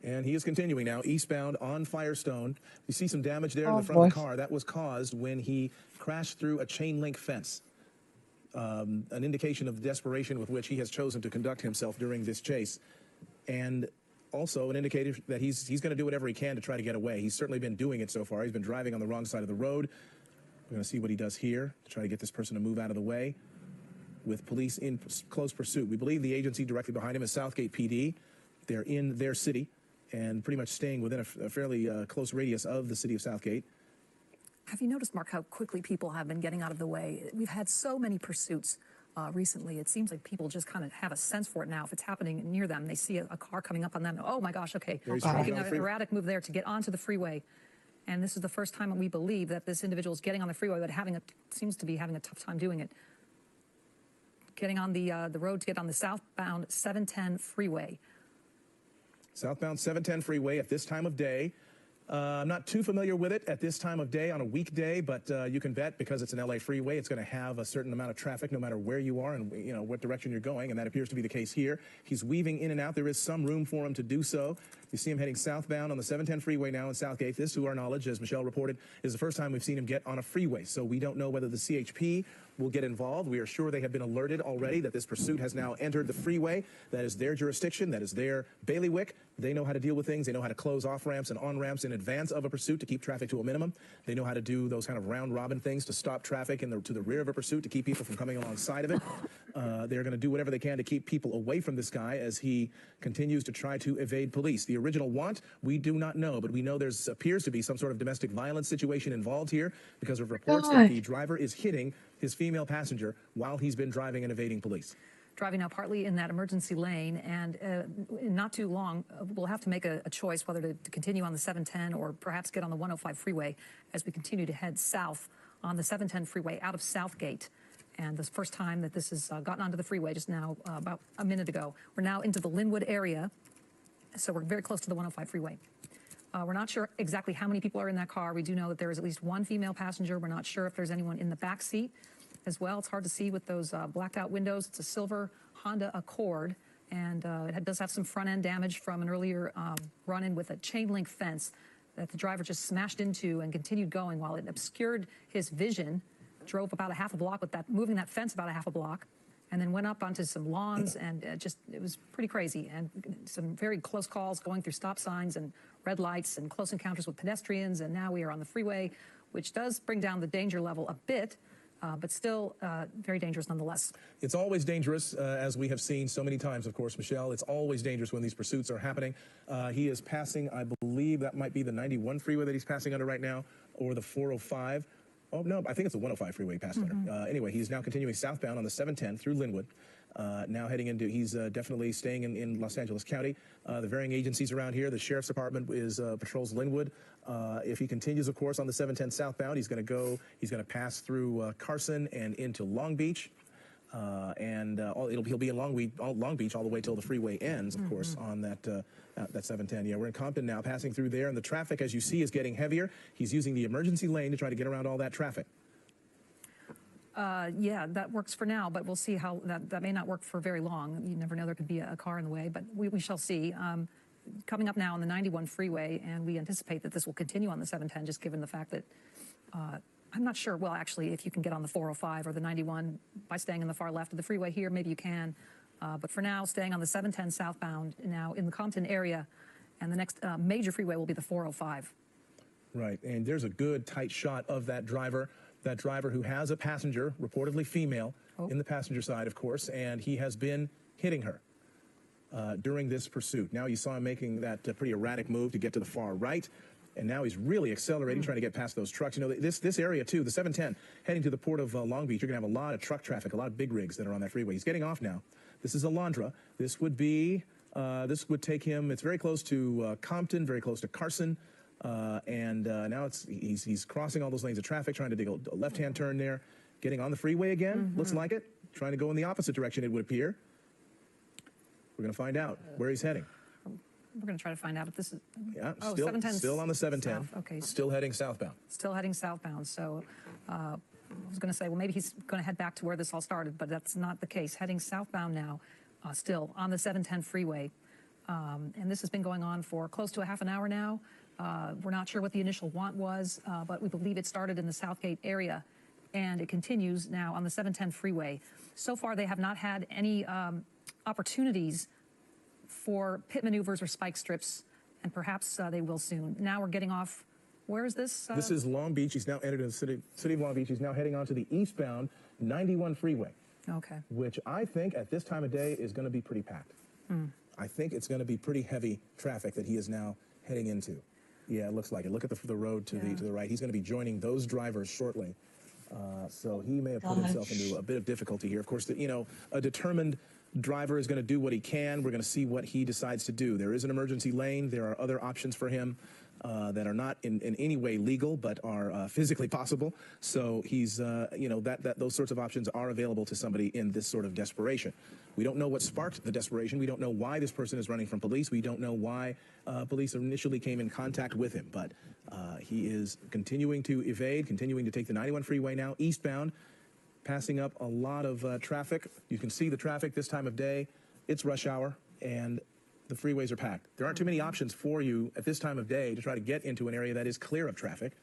And he is continuing now eastbound on Firestone. You see some damage there in the front of the car. That was caused when he crashed through a chain link fence. An indication of the desperation with which he has chosen to conduct himself during this chase. And also an indicator that he's going to do whatever he can to try to get away. He's certainly been doing it so far. He's been driving on the wrong side of the road. We're going to see what he does here to try to get this person to move out of the way with police in close pursuit. We believe the agency directly behind him is Southgate PD. They're in their city and pretty much staying within a fairly close radius of the city of Southgate. Have you noticed, Mark, how quickly people have been getting out of the way? We've had so many pursuits recently. It seems like people just kind of have a sense for it now. If it's happening near them, they see a car coming up on them. Oh, my gosh, okay. Making an erratic move there to get onto the freeway. And this is the first time we believe that this individual is getting on the freeway, but seems to be having a tough time doing it. Getting on the road to get on the southbound 710 freeway. Southbound 710 freeway at this time of day. I'm not too familiar with it at this time of day on a weekday, but you can bet because it's an LA freeway, it's going to have a certain amount of traffic no matter where you are and what direction you're going, and that appears to be the case here. He's weaving in and out. There is some room for him to do so. You see him heading southbound on the 710 freeway now in Southgate. This, to our knowledge, as Michelle reported, is the first time we've seen him get on a freeway, so we don't know whether the CHP will get involved. We are sure they have been alerted already that this pursuit has now entered the freeway. That is their jurisdiction. That is their bailiwick. They know how to deal with things. They know how to close off ramps and on ramps in advance of a pursuit to keep traffic to a minimum. They know how to do those kind of round-robin things to stop traffic to the rear of a pursuit to keep people from coming alongside of it. They're going to do whatever they can to keep people away from this guy as he continues to try to evade police. The original want, we do not know, but we know there appears to be some sort of domestic violence situation involved here because of reports that the driver is hitting his female passenger while he's been driving and evading police. Driving now partly in that emergency lane, and in not too long, we'll have to make a choice whether to continue on the 710 or perhaps get on the 105 freeway as we continue to head south on the 710 freeway out of Southgate. And the first time that this has gotten onto the freeway just now, about a minute ago. We're now into the Linwood area, so we're very close to the 105 freeway. We're not sure exactly how many people are in that car. We do know that there is at least one female passenger. We're not sure if there's anyone in the back seat as well. It's hard to see with those blacked out windows. It's a silver Honda Accord, and it does have some front end damage from an earlier run-in with a chain link fence that the driver just smashed into and continued going while it obscured his vision. Drove about a half a block with that, moving that fence about a half a block, and then went up onto some lawns, and it was pretty crazy, and some very close calls going through stop signs and red lights and close encounters with pedestrians, and now we are on the freeway, which does bring down the danger level a bit, but still very dangerous nonetheless. It's always dangerous, as we have seen so many times, of course, Michelle. It's always dangerous when these pursuits are happening. He is passing, I believe that might be the 91 freeway that he's passing under right now, or the 405. Oh, no, I think it's the 105 freeway passed under. Anyway, he's now continuing southbound on the 710 through Linwood. Now heading into, he's definitely staying in Los Angeles County. The varying agencies around here, the Sheriff's Department patrols Linwood. If he continues, of course, on the 710 southbound, he's going to pass through Carson and into Long Beach. He'll be in Long Beach all the way till the freeway ends, of course, on that 710. Yeah, we're in Compton now, passing through there, and the traffic, as you see, is getting heavier. He's using the emergency lane to try to get around all that traffic. Yeah, that works for now, but we'll see how that may not work for very long. You never know, there could be a car in the way, but we shall see. Coming up now on the 91 freeway, and we anticipate that this will continue on the 710, just given the fact that I'm not sure, well, actually, if you can get on the 405 or the 91 by staying in the far left of the freeway here, maybe you can. But for now, staying on the 710 southbound now in the Compton area, and the next major freeway will be the 405. Right, and there's a good tight shot of that driver who has a passenger, reportedly female, in the passenger side, of course, and he has been hitting her during this pursuit. Now you saw him making that pretty erratic move to get to the far right. And now he's really accelerating, trying to get past those trucks. You know, this area, too, the 710, heading to the port of Long Beach, you're going to have a lot of truck traffic, a lot of big rigs that are on that freeway. He's getting off now. This is Alondra. This would take him, it's very close to Compton, very close to Carson. Now he's crossing all those lanes of traffic, trying to dig a left-hand turn there, getting on the freeway again, looks like it, trying to go in the opposite direction, it would appear. We're going to find out where he's heading. We're going to try to find out if this is... Yeah, still on the 710. South. Okay. Still heading southbound. Still heading southbound. So I was going to say, well, maybe he's going to head back to where this all started, but that's not the case. Heading southbound now, still on the 710 freeway. And this has been going on for close to a half an hour now. We're not sure what the initial want was, but we believe it started in the Southgate area, and it continues now on the 710 freeway. So far, they have not had any opportunities for pit maneuvers or spike strips, and perhaps they will soon. Now we're getting off. Where is this? This is Long Beach. He's now entered the city of Long Beach. He's now heading onto the eastbound 91 freeway. Okay. Which I think at this time of day is going to be pretty packed. I think it's going to be pretty heavy traffic that he is now heading into. Yeah, it looks like it. Look at the road to the right. He's going to be joining those drivers shortly. So he may have put himself into a bit of difficulty here. Of course, a determined driver is going to do what he can. We're going to see what he decides to do. There is an emergency lane. There are other options for him that are not in any way legal, but are physically possible. So he's, those sorts of options are available to somebody in this sort of desperation. We don't know what sparked the desperation. We don't know why this person is running from police. We don't know why police initially came in contact with him. But he is continuing to evade, continuing to take the 91 freeway now, eastbound, passing up a lot of traffic. You can see the traffic this time of day. It's rush hour, and the freeways are packed. There aren't too many options for you at this time of day to try to get into an area that is clear of traffic.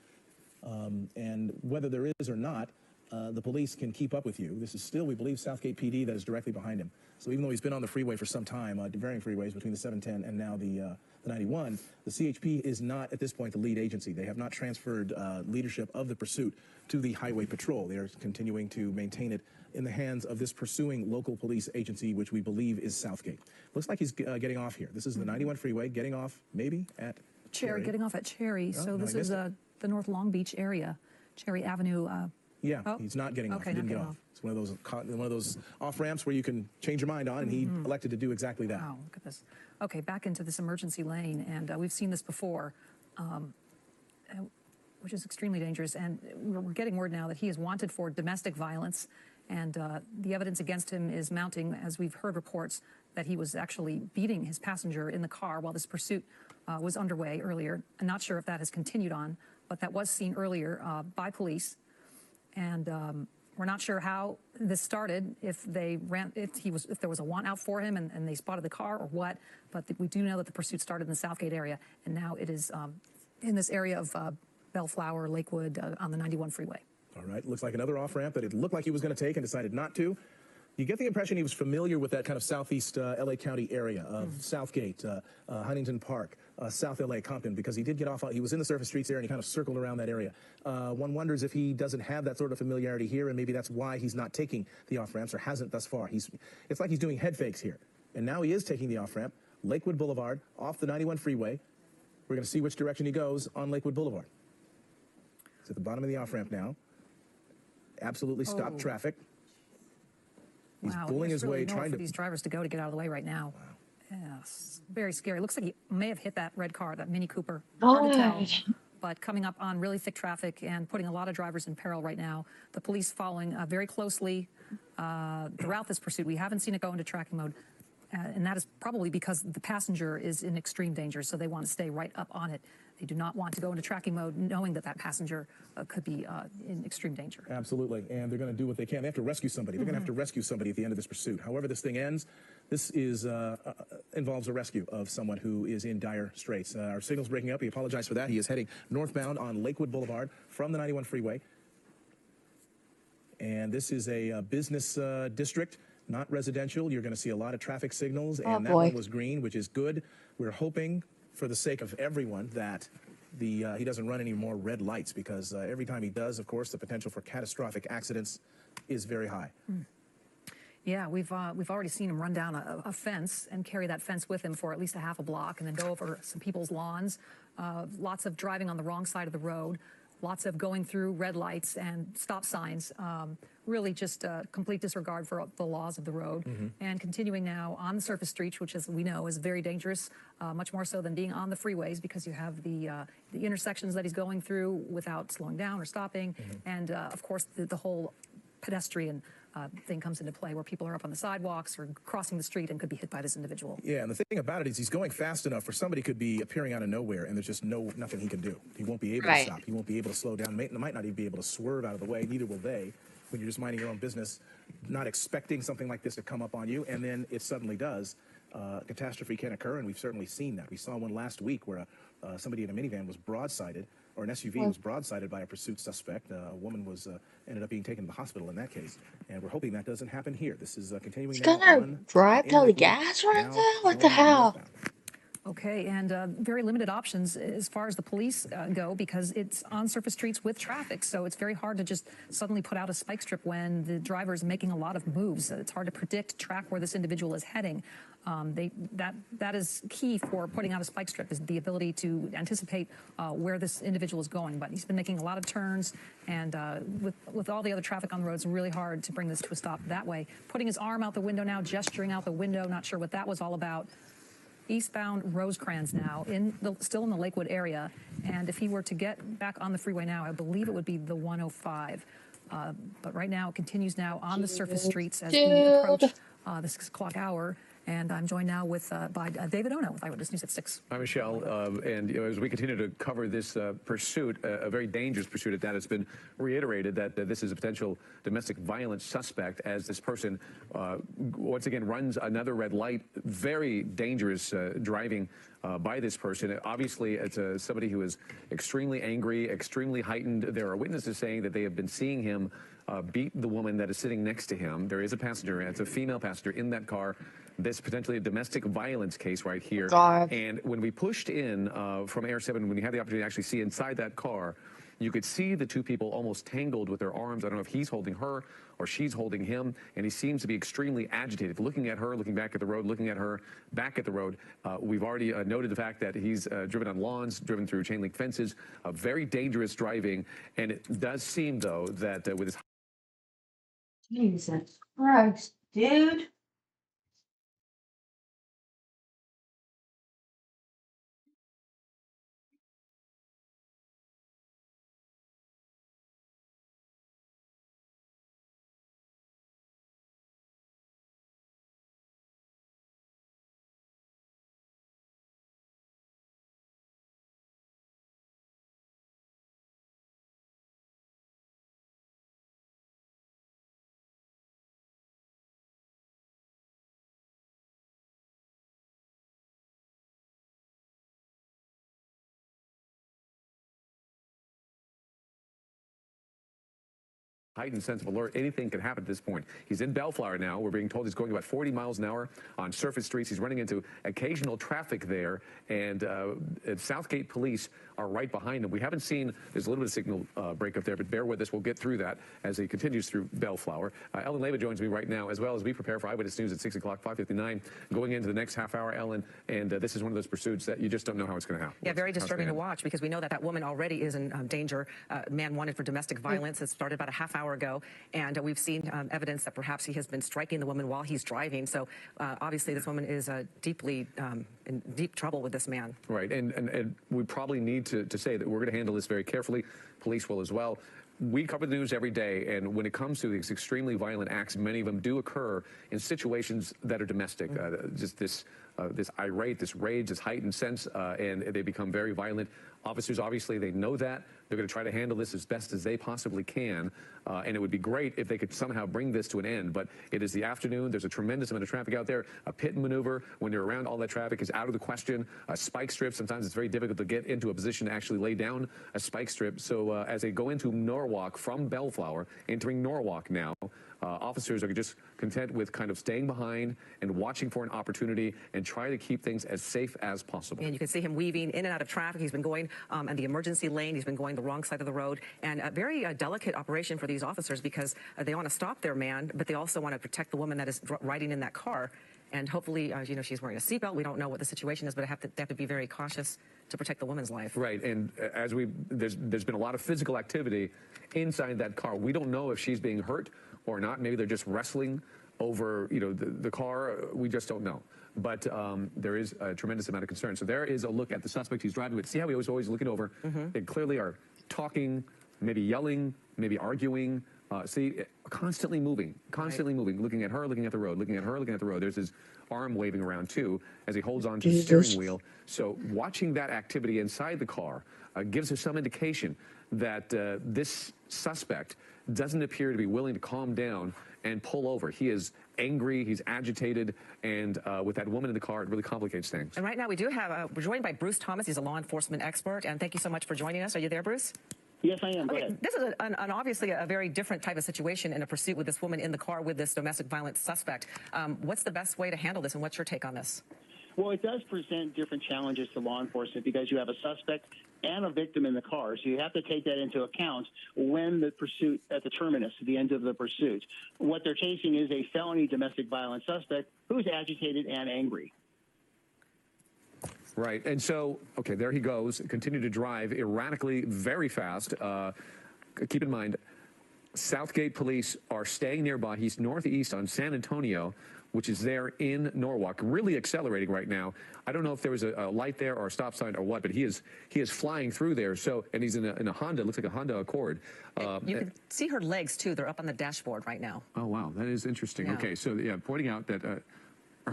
And whether there is or not, the police can keep up with you. This is still, we believe, Southgate PD that is directly behind him. So even though he's been on the freeway for some time, varying freeways between the 710 and now the 91, the CHP is not at this point the lead agency. They have not transferred leadership of the pursuit to the Highway Patrol. They are continuing to maintain it in the hands of this pursuing local police agency, which we believe is Southgate. Looks like he's getting off here. This is the 91 freeway, getting off maybe at Cherry, getting off at Cherry. Oh, So no, this is the North Long Beach area, Cherry Avenue. Yeah, he's not getting off. He didn't get off. It's one of those off ramps where you can change your mind on, and he elected to do exactly that. Wow, look at this. Okay, back into this emergency lane, and we've seen this before, which is extremely dangerous. And we're getting word now that he is wanted for domestic violence, and the evidence against him is mounting, as we've heard reports that he was actually beating his passenger in the car while this pursuit was underway earlier. I'm not sure if that has continued on, but that was seen earlier by police. And we're not sure how this started, if there was a want out for him and they spotted the car or what, but we do know that the pursuit started in the Southgate area, and now it is in this area of Bellflower, Lakewood, on the 91 freeway. All right, looks like another off ramp that it looked like he was going to take and decided not to. You get the impression he was familiar with that kind of southeast LA County area of Southgate, Huntington Park, South LA, Compton, because he did get off. He was in the surface streets there and he kind of circled around that area. One wonders if he doesn't have that sort of familiarity here, and maybe that's why he's not taking the off ramps, or hasn't thus far. It's like he's doing head fakes here. And now he is taking the off ramp, Lakewood Boulevard, off the 91 freeway. We're going to see which direction he goes on Lakewood Boulevard. He's at the bottom of the off ramp now. Absolutely stopped traffic. He's pulling his way, trying to. These drivers to go to get out of the way right now. Wow. Yes, very scary. Looks like he may have hit that red car, that Mini Cooper. Hard to tell, but coming up on really thick traffic and putting a lot of drivers in peril right now. The police following very closely throughout this pursuit. We haven't seen it go into tracking mode, and that is probably because the passenger is in extreme danger, so they want to stay right up on it. They do not want to go into tracking mode knowing that that passenger could be in extreme danger. Absolutely, and they're going to do what they can. They have to rescue somebody. They're going to have to rescue somebody at the end of this pursuit. However this thing ends, this is involves a rescue of someone who is in dire straits. Our signal's breaking up. We apologize for that. He is heading northbound on Lakewood Boulevard from the 91 freeway. And this is a business district, not residential. You're going to see a lot of traffic signals, and that one was green, which is good. We're hoping, for the sake of everyone, that he doesn't run any more red lights, because every time he does, of course, the potential for catastrophic accidents is very high. Yeah, we've already seen him run down a fence and carry that fence with him for at least a half a block, and then go over some people's lawns. Lots of driving on the wrong side of the road. Lots of going through red lights and stop signs. Really just a complete disregard for the laws of the road. And continuing now on the surface streets, which, as we know, is very dangerous, much more so than being on the freeways, because you have the intersections that he's going through without slowing down or stopping. And, of course, the whole pedestrian thing comes into play, where people are up on the sidewalks or crossing the street and could be hit by this individual. Yeah, and the thing about it is he's going fast enough for somebody could be appearing out of nowhere, and there's just nothing he can do. He won't be able to stop. He won't be able to slow down. Might not even be able to swerve out of the way. Neither will they, when you're just minding your own business, not expecting something like this to come up on you, and then it suddenly does. Catastrophe can occur, and we've certainly seen that. We saw one last week where somebody in a minivan was broadsided, or an SUV was broadsided by a pursuit suspect. A woman was ended up being taken to the hospital in that case, and we're hoping that doesn't happen here. This is continuing. He's gonna drive till the gas runs out? What the hell? Okay, and very limited options as far as the police go, because it's on surface streets with traffic. So it's very hard to just suddenly put out a spike strip when the driver is making a lot of moves. It's hard to predict, track where this individual is heading. That is key for putting out a spike strip, is the ability to anticipate where this individual is going. But he's been making a lot of turns, and with all the other traffic on the road, it's really hard to bring this to a stop that way. Putting his arm out the window now, gesturing out the window, not sure what that was all about. Eastbound Rosecrans now, still in the Lakewood area. And if he were to get back on the freeway now, I believe it would be the 105. But right now, it continues now on the surface streets as we approach the 6 o'clock hour. And I'm joined now by David Ono with Eyewitness News at 6. Hi, Michelle. And as we continue to cover this pursuit, a very dangerous pursuit at that, it's been reiterated that this is a potential domestic violence suspect, as this person once again runs another red light. Very dangerous driving by this person. Obviously, it's somebody who is extremely angry, extremely heightened. There are witnesses saying that they have been seeing him beat the woman that is sitting next to him. There is a passenger, it's a female passenger in that car. This potentially a domestic violence case right here. God. And when we pushed in from Air 7, when you had the opportunity to actually see inside that car, you could see the two people almost tangled with their arms. I don't know if he's holding her or she's holding him, and he seems to be extremely agitated, looking at her, looking back at the road, looking at her, back at the road. We've already noted the fact that he's driven on lawns, driven through chain link fences, very dangerous driving, and it does seem, though, that with his... Jesus Christ, dude. heightened sense of alert. Anything can happen at this point. He's in Bellflower now. We're being told he's going about 40 miles an hour on surface streets. He's running into occasional traffic there, and Southgate police are right behind him. We haven't seen, there's a little bit of signal breakup there, but bear with us. We'll get through that as he continues through Bellflower. Ellen Leva joins me right now, as well as we prepare for Eyewitness News at 6 o'clock, 5:59, going into the next half hour, Ellen, and this is one of those pursuits that you just don't know how it's going to happen. Yeah, very disturbing to watch, because we know that that woman already is in danger. Man wanted for domestic violence. It started about a half hour ago, and we've seen evidence that perhaps he has been striking the woman while he's driving. So obviously this woman is deeply in deep trouble with this man. Right, and we probably need to say that we're going to handle this very carefully. Police will as well. We cover the news every day, and when it comes to these extremely violent acts, many of them do occur in situations that are domestic. Just this irate, this rage, this heightened sense, and they become very violent. Officers, obviously, they know that. They're going to try to handle this as best as they possibly can, and it would be great if they could somehow bring this to an end. But it is the afternoon. There's a tremendous amount of traffic out there. A pit maneuver, when they're around all that traffic, is out of the question. A spike strip, sometimes it's very difficult to get into a position to actually lay down a spike strip. So as they go into Norwalk from Bellflower, entering Norwalk now, officers are just content with kind of staying behind and watching for an opportunity and try to keep things as safe as possible. And you can see him weaving in and out of traffic. He's been going in the emergency lane. He's been going the wrong side of the road. And a very delicate operation for these officers, because they want to stop their man, but they also want to protect the woman that is riding in that car. And hopefully, you know, she's wearing a seatbelt. We don't know what the situation is, but they have to be very cautious to protect the woman's life. Right, and as there's been a lot of physical activity inside that car. We don't know if she's being hurt or not. Maybe they're just wrestling over, you know, the car. We just don't know. But there is a tremendous amount of concern. So there is a look at the suspect he's driving with. See how he was always looking over? They clearly are talking, maybe yelling, maybe arguing. See, constantly moving, looking at her, looking at the road, looking at her, looking at the road. There's his arm waving around, too, as he holds on to the steering wheel. So watching that activity inside the car gives us some indication that this suspect doesn't appear to be willing to calm down and pull over. He is angry, he's agitated, and with that woman in the car, it really complicates things. And right now we do have, we're joined by Bruce Thomas. He's a law enforcement expert, and thank you so much for joining us. Are you there, Bruce? Yes, I am. Go ahead. This is obviously a very different type of situation in a pursuit with this woman in the car with this domestic violence suspect. What's the best way to handle this, and what's your take on this? Well, it does present different challenges to law enforcement because you have a suspect and a victim in the car. So you have to take that into account when the pursuit at the terminus, at the end of the pursuit. What they're chasing is a felony domestic violence suspect who's agitated and angry. Right. And so, okay, there he goes. Continue to drive erratically, very fast. Keep in mind, Southgate police are staying nearby. He's northeast on San Antonio, which is there in Norwalk, really accelerating right now. I don't know if there was a light there or a stop sign or what, but he is flying through there. So, and he's in a Honda, looks like a Honda Accord. You can see her legs too. They're up on the dashboard right now. Oh wow, that is interesting. Yeah. Okay, so yeah, pointing out that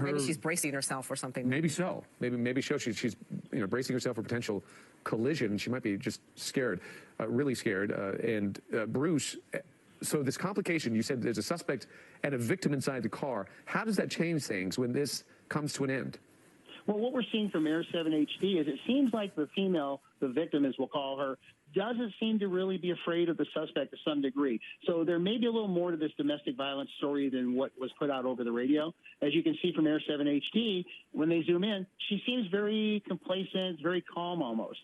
maybe she's bracing herself or something. Maybe so. Maybe so. She's you know, bracing herself for potential collision. She might be just scared, really scared. And Bruce, so this complication, you said there's a suspect and a victim inside the car. How does that change things when this comes to an end? Well, what we're seeing from Air 7 HD is it seems like the female, the victim, as we'll call her, doesn't seem to really be afraid of the suspect to some degree. So there may be a little more to this domestic violence story than what was put out over the radio. As you can see from Air 7 HD, when they zoom in, she seems very complacent, very calm almost.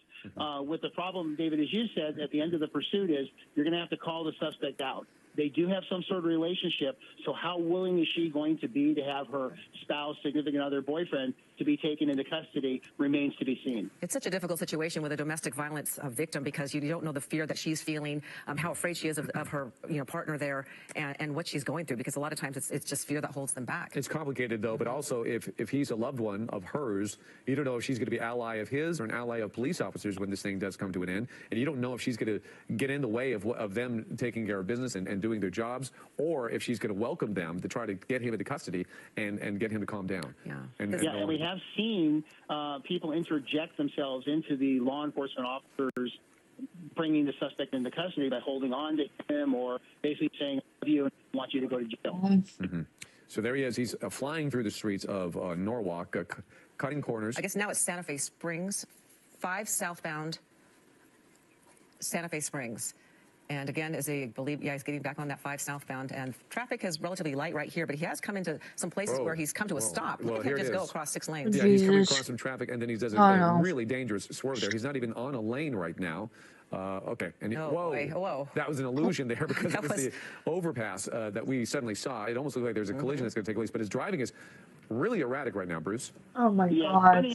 With the problem, David, as you said, at the end of the pursuit is you're going to have to call the suspect out. They do have some sort of relationship, so how willing is she going to be to have her spouse, significant other, boyfriend to be taken into custody remains to be seen. It's such a difficult situation with a domestic violence victim because you don't know the fear that she's feeling, how afraid she is of her partner there, and what she's going through, because a lot of times it's just fear that holds them back. It's complicated, though, but also if he's a loved one of hers, you don't know if she's going to be ally of his or an ally of police officers when this thing does come to an end, and you don't know if she's going to get in the way of them taking care of business and doing their jobs, or if she's going to welcome them to try to get him into custody and get him to calm down. Yeah. And we have seen people interject themselves into the law enforcement officers bringing the suspect into custody by holding on to him or basically saying, I love you and I want you to go to jail. Mm-hmm. So there he is. He's flying through the streets of Norwalk, cutting corners. I guess now it's Santa Fe Springs, 5 southbound Santa Fe Springs. And again, as they believe, he's getting back on that 5 southbound, and traffic is relatively light right here, but he has come into some places where he's come to a stop. Well, Look at him just go across 6 lanes. Yeah, he's coming across some traffic, and then he does a really dangerous swerve there. He's not even on a lane right now. Okay. And whoa. That was an illusion there because it was the overpass that we suddenly saw. It almost looked like there's a collision that's going to take place, but his driving is really erratic right now, Bruce. Oh, my God.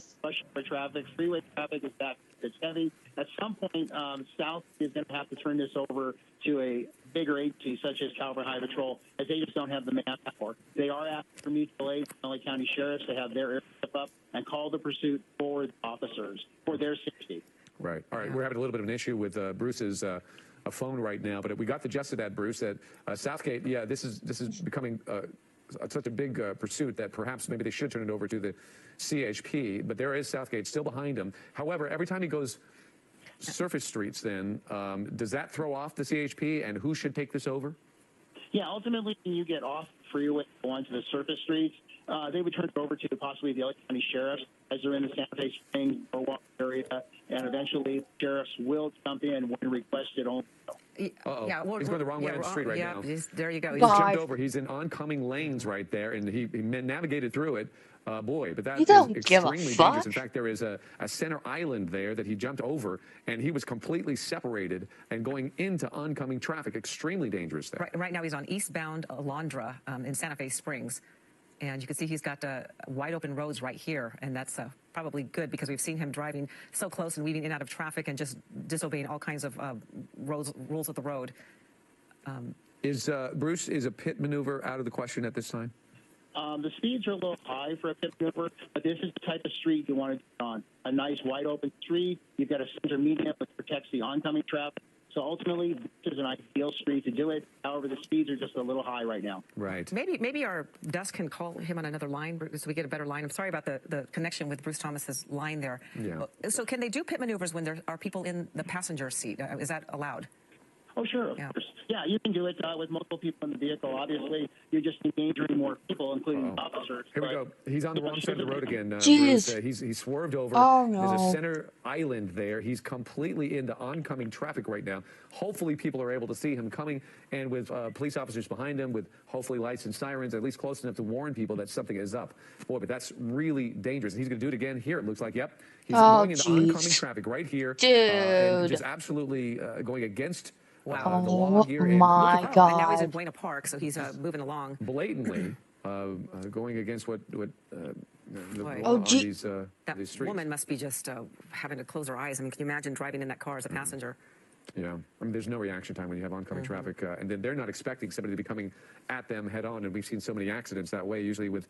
Traffic, freeway traffic is back. It's heavy. At some point, South is going to have to turn this over to a bigger agency such as Calvert Highway Patrol, as they just don't have the manpower. They are asking for mutual aid from LA County sheriffs to have their air step up and call the pursuit for the officers for their safety. Right. All right. We're having a little bit of an issue with Bruce's phone right now, but we got the gist of that, Bruce. That Southgate. Yeah, this is becoming such a big pursuit that perhaps maybe they should turn it over to the CHP. But there is Southgate still behind him. However, every time he goes surface streets, then does that throw off the CHP? And who should take this over? Yeah, ultimately, when you get off the freeway onto the surface streets, they would turn it over to possibly the LA County sheriffs as they're in the Santa Fe Springs or Walk area, and eventually sheriffs will jump in when requested only. Yeah, he's going the wrong way on the street right now. There you go. He's jumped over. He's in oncoming lanes right there, and he navigated through it. Boy, but that is extremely dangerous. In fact, there is a center island there that he jumped over, and he was completely separated and going into oncoming traffic. Extremely dangerous there. Right now, he's on eastbound Alondra in Santa Fe Springs. And you can see he's got wide open roads right here, and that's probably good because we've seen him driving so close and weaving in and out of traffic and just disobeying all kinds of rules of the road. Bruce, is a pit maneuver out of the question at this time? The speeds are a little high for a pit maneuver, but this is the type of street you want to get on. A nice wide open street. You've got a center median which protects the oncoming traffic. So ultimately, this is an ideal street to do it. However, the speeds are just a little high right now. Right. Maybe our desk can call him on another line so we get a better line. I'm sorry about the connection with Bruce Thomas's line there. Yeah. So can they do pit maneuvers when there are people in the passenger seat? Is that allowed? Oh, sure. Of course. Yeah, you can do it with multiple people in the vehicle. Obviously, you're just endangering more people, including officers. Here we go. He's on the wrong side of the road again. Bruce. He swerved over. Oh, no. There's a center island there. He's completely into oncoming traffic right now. Hopefully, people are able to see him coming, and with police officers behind him, with hopefully lights and sirens, at least close enough to warn people that something is up. Boy, but that's really dangerous. He's going to do it again here. It looks like, yep. He's going into oncoming traffic right here. Dude. And just absolutely going against the law here. My God. And now he's in Buena Park, so he's moving along. Blatantly going against what the law on these streets. That woman must be just having to close her eyes. I mean, can you imagine driving in that car as a passenger? Yeah, I mean, there's no reaction time when you have oncoming traffic, and then they're not expecting somebody to be coming at them head on, and we've seen so many accidents that way, usually with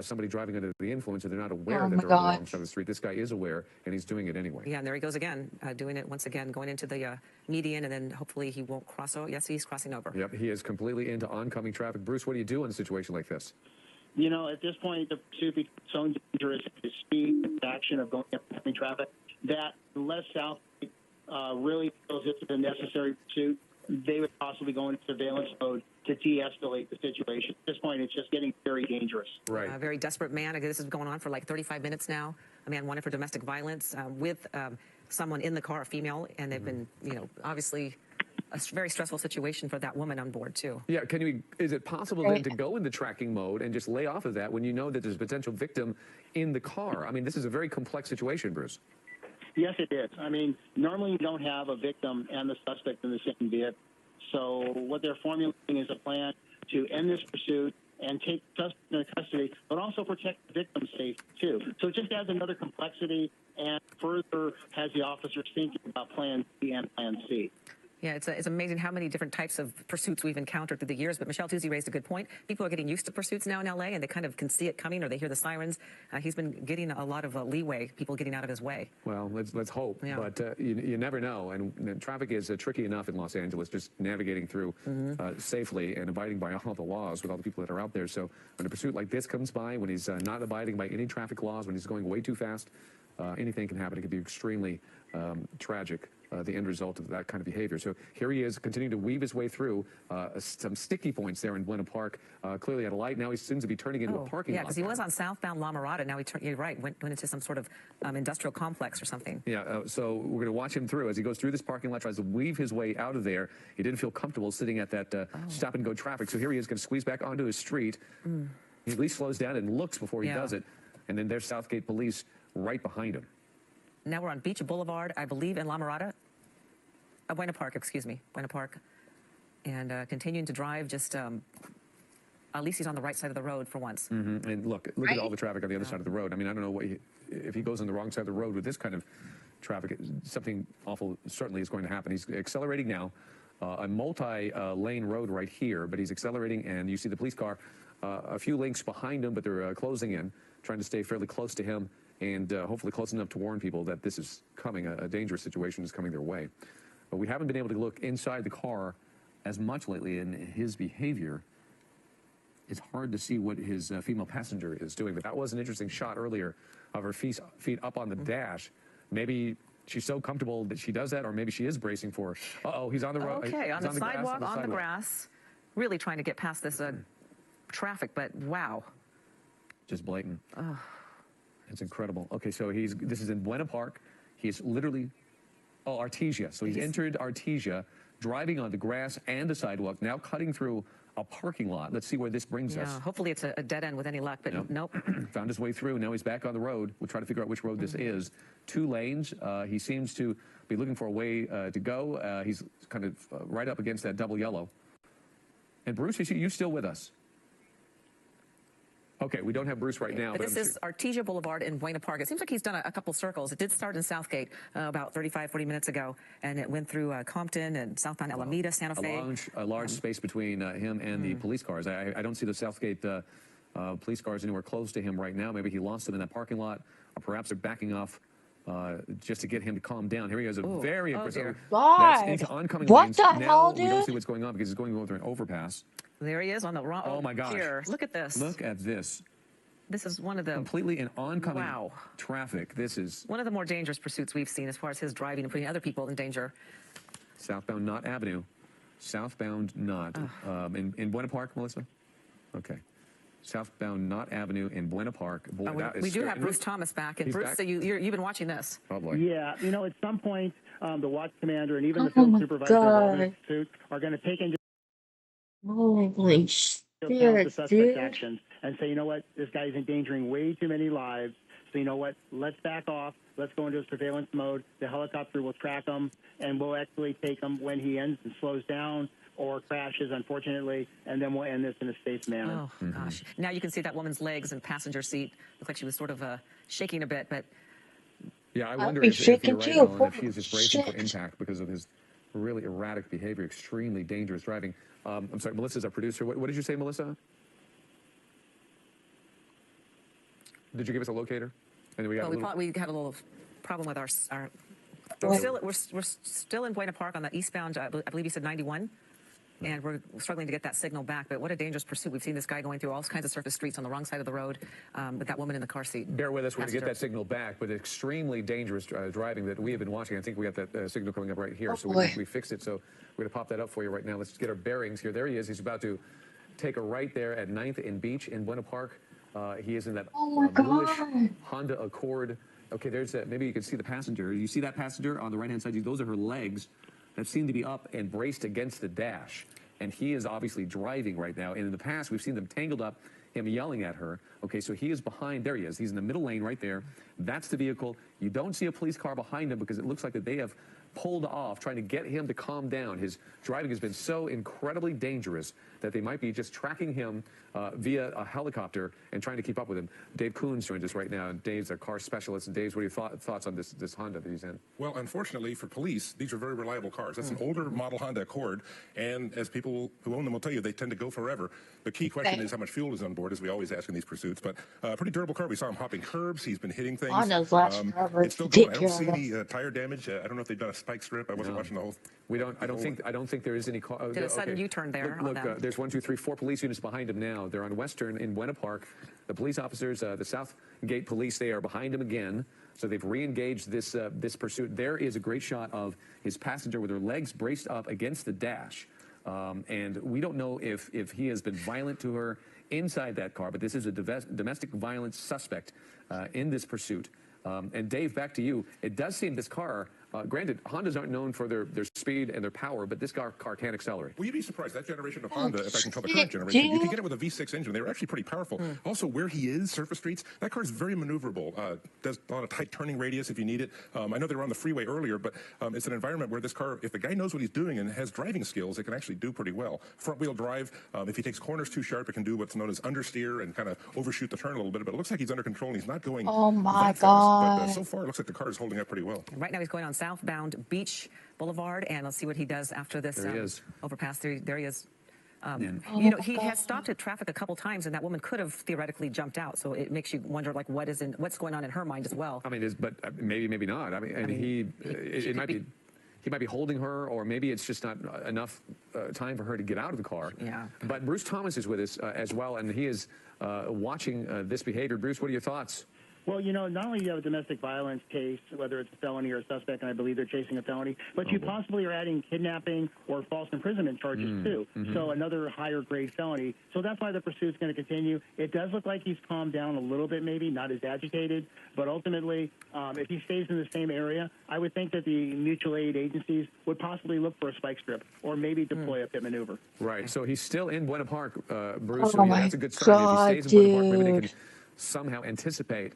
somebody driving under the influence, and they're not aware that they're on the wrong side of the street. This guy is aware, and he's doing it anyway. Yeah, and there he goes again, doing it once again, going into the median, and then hopefully he won't cross over. Yes, he's crossing over. Yep, he is completely into oncoming traffic. Bruce, what do you do in a situation like this? You know, at this point, the pursuit becomes so dangerous, the speed, the action of going up oncoming traffic, that unless South really feels it's a necessary pursuit, they would possibly go into surveillance mode to de-escalate the situation. At this point, it's just getting very dangerous. Right. A very desperate man. This is going on for like 35 minutes now. A man wanted for domestic violence with someone in the car, a female, and they've been, obviously a very stressful situation for that woman on board too. Yeah, is it possible then to go into tracking mode and just lay off of that when you know that there's a potential victim in the car? I mean, this is a very complex situation, Bruce. Yes, it is. I mean, normally you don't have a victim and the suspect in the same vehicle. So what they're formulating is a plan to end this pursuit and take suspect into custody, but also protect the victim's safety too. So it just adds another complexity and further has the officers thinking about Plan B and Plan C. Yeah, it's amazing how many different types of pursuits we've encountered through the years. But Michelle Tuzzi raised a good point. People are getting used to pursuits now in L.A., and they kind of can see it coming or they hear the sirens. He's been getting a lot of leeway, people getting out of his way. Well, let's hope. Yeah. But you never know. And traffic is tricky enough in Los Angeles, just navigating through safely and abiding by all the laws with all the people that are out there. So when a pursuit like this comes by, when he's not abiding by any traffic laws, when he's going way too fast, anything can happen. It can be extremely tragic. The end result of that kind of behavior. So here he is continuing to weave his way through some sticky points there in Buena Park, clearly at a light. Now he seems to be turning into a parking lot. Yeah, because he was on southbound La Mirada. Now you're right, went into some sort of industrial complex or something. Yeah, so we're going to watch him through as he goes through this parking lot, tries to weave his way out of there. He didn't feel comfortable sitting at that stop-and-go traffic. So here he is going to squeeze back onto his street. He at least slows down and looks before he does it. And then there's Southgate police right behind him. Now we're on Beach Boulevard, I believe, in La Mirada. Buena Park, excuse me, Buena Park. And continuing to drive, just at least he's on the right side of the road for once. And look at all the traffic on the other side of the road. I mean, I don't know if he goes on the wrong side of the road with this kind of traffic, something awful certainly is going to happen. He's accelerating now, a multi-lane road right here, but he's accelerating, and you see the police car a few links behind him, but they're closing in, trying to stay fairly close to him, and hopefully close enough to warn people that this is coming, a dangerous situation is coming their way. But we haven't been able to look inside the car as much lately in his behavior. It's hard to see what his female passenger is doing, but that was an interesting shot earlier of her feet up on the dash. Maybe she's so comfortable that she does that, or maybe she is bracing for, he's on the road. Okay, on the sidewalk, on the grass, really trying to get past this traffic, but wow. Just blatant. It's incredible. Okay, so this is in Buena Park. He's literally, Artesia. So he's entered Artesia, driving on the grass and the sidewalk, now cutting through a parking lot. Let's see where this brings us. Hopefully it's a dead end with any luck, but nope. Found his way through. Now he's back on the road. We'll try to figure out which road this is. 2 lanes. He seems to be looking for a way to go. He's kind of right up against that double yellow. And Bruce, are you still with us? Okay, we don't have Bruce right now. But this is Artesia Boulevard in Buena Park. It seems like he's done a couple circles. It did start in Southgate about 40 minutes ago, and it went through Compton and southbound Alameda, Santa Fe. A large space between him and the police cars. I don't see the Southgate police cars anywhere close to him right now. Maybe he lost them in that parking lot, or perhaps they're backing off just to get him to calm down. Here he is, a very aggressive. That's into oncoming lanes. What the hell, dude? We don't see what's going on because he's going over an overpass. There he is on the wrong. Oh my gosh! Here, look at this. Look at this. This is one of the completely in oncoming traffic. This is one of the more dangerous pursuits we've seen as far as his driving and putting other people in danger. Southbound Knott Avenue. Southbound Knott. In Buena Park, Melissa? Okay. Southbound Knott Avenue in Buena Park. Boy, we do have Bruce Thomas back. And Bruce, so you've been watching this. Oh, boy. Yeah, at some point, the watch commander and even the field supervisor of the pursuit are going to take into Holy the shit, suspect's dude. actions and say, you know what, this guy's endangering way too many lives. So you know what, let's back off. Let's go into a surveillance mode. The helicopter will track him, and we'll actually take him when he ends and slows down or crashes, unfortunately, and then we'll end this in a safe manner. Oh, gosh. Now you can see that woman's legs in passenger seat. Looks like she was sort of shaking a bit, but... Yeah, I wonder if you're right, too. Ellen, if she's just bracing for impact because of his really erratic behavior, extremely dangerous driving. I'm sorry, Melissa's our producer. What did you say, Melissa? Did you give us a locator? And we got we had a little problem with our we're still in Buena Park on the eastbound, I believe you said 91. and we're struggling to get that signal back. But what a dangerous pursuit. We've seen this guy going through all kinds of surface streets on the wrong side of the road with that woman in the car seat. Bear with us. We're going to get that signal back, but extremely dangerous driving that we have been watching. I think we got that signal coming up right here. So we fixed it. So we're going to pop that up for you right now. Let's just get our bearings here. There he is. He's about to take a right there at 9th and Beach in Buena Park. He is in that bluish Honda Accord. Okay, there's maybe you can see the passenger. You see that passenger on the right-hand side? Those are her legs that seem to be up and braced against the dash. And he is obviously driving right now. And in the past, we've seen them tangled up, him yelling at her. Okay, so he is behind. There he is. He's in the middle lane right there. That's the vehicle. You don't see a police car behind him because it looks like that they have pulled off, trying to get him to calm down. His driving has been so incredibly dangerous that they might be just tracking him via a helicopter and trying to keep up with him. Dave Coons joins us right now, and Dave's a car specialist. And Dave, what are your thoughts on this Honda that he's in? Well, unfortunately for police, these are very reliable cars. That's an older model Honda Accord, and as people who own them will tell you, they tend to go forever. The key question is how much fuel is on board, as we always ask in these pursuits. But a pretty durable car. We saw him hopping curbs. He's been hitting things. Honda's last forever. It's still going. I don't see any tire damage. I don't know if they've done a spike strip. I wasn't watching the whole. I don't think there is any car. Did a sudden U-turn there. Look, there's 1, 2, 3, 4 police units behind him now. They're on Western in Buena Park. The police officers, the South Gate Police, they are behind him again. So they've re-engaged this pursuit. There is a great shot of his passenger with her legs braced up against the dash. And we don't know if he has been violent to her inside that car, but this is a domestic violence suspect in this pursuit. And Dave, back to you. It does seem this car, granted, Hondas aren't known for their speed and their power, but this car can accelerate. Well, you'd be surprised. That generation of Honda, if I can call the current generation, you can get it with a V6 engine. They were actually pretty powerful. Also, where he is, surface streets, that car is very maneuverable. Does a lot of tight turning radius if you need it. I know they were on the freeway earlier, but it's an environment where this car, if the guy knows what he's doing and has driving skills, it can actually do pretty well. Front-wheel drive, if he takes corners too sharp, it can do what's known as understeer and kind of overshoot the turn a little bit. But it looks like he's under control and he's not going that fast. But so far, it looks like the car is holding up pretty well. Right now, he's going on southbound Beach Boulevard, and let's see what he does after this overpass. There he is. You know, he has stopped at traffic a couple times, and that woman could have theoretically jumped out. So it makes you wonder, like, what's going on in her mind as well. I mean, but maybe not. I mean, it might be. He might be holding her, or maybe it's just not enough time for her to get out of the car. Yeah. But Bruce Thomas is with us as well, and he is watching this behavior. Bruce, what are your thoughts? Well, you know, not only do you have a domestic violence case, whether it's a felony or a suspect, and I believe they're chasing a felony, but you possibly are adding kidnapping or false imprisonment charges too. So another higher grade felony. So that's why the pursuit's going to continue. It does look like he's calmed down a little bit, maybe not as agitated, but ultimately, if he stays in the same area, I would think that the mutual aid agencies would possibly look for a spike strip or maybe deploy a pit maneuver. Right. So he's still in Buena Park, Bruce. Oh so that's a good sign. If he stays in Buena Park, maybe they can somehow anticipate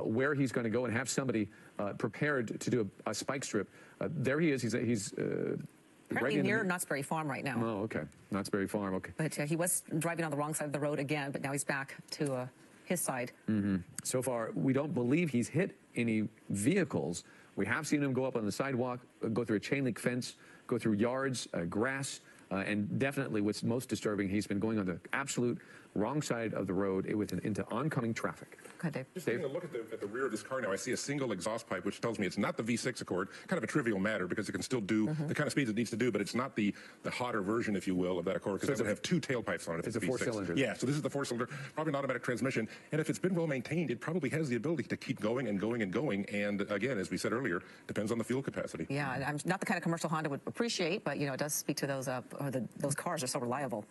where he's going to go and have somebody prepared to do a spike strip. There he is. He's apparently right near Knott's Berry Farm right now. Oh, okay. Knott's Berry Farm, okay. But he was driving on the wrong side of the road again, but now he's back to his side. So far, we don't believe he's hit any vehicles. We have seen him go up on the sidewalk, go through a chain link fence, go through yards, grass, and definitely what's most disturbing, he's been going on the absolute wrong side of the road into oncoming traffic. Okay, Dave. Just taking a look at the rear of this car now, I see a single exhaust pipe, which tells me it's not the V6 Accord. Kind of a trivial matter because it can still do the kind of speeds it needs to do, but it's not the hotter version, if you will, of that Accord, because it would have two tailpipes on it. It's a four-cylinder. Yeah, so this is the four-cylinder, probably an automatic transmission, and if it's been well maintained, it probably has the ability to keep going and going and going. And again, as we said earlier, depends on the fuel capacity. Yeah, I'm not the kind of commercial Honda would appreciate, but you know, it does speak to those. Those cars are so reliable.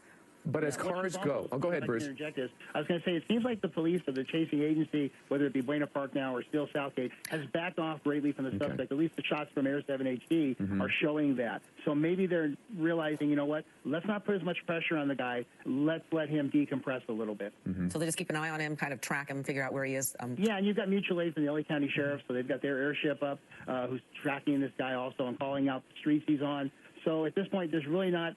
But as cars go, go ahead, Bruce. I was going to say, it seems like the police or the chasing agency, whether it be Buena Park now or still Southgate, has backed off greatly from the suspect. At least the shots from Air 7 HD are showing that. So maybe they're realizing, you know what, let's not put as much pressure on the guy. Let's let him decompress a little bit. So they just keep an eye on him, kind of track him, figure out where he is. Yeah, and you've got mutual aid from the LA County Sheriff, so they've got their airship up who's tracking this guy also and calling out the streets he's on. So at this point, there's really not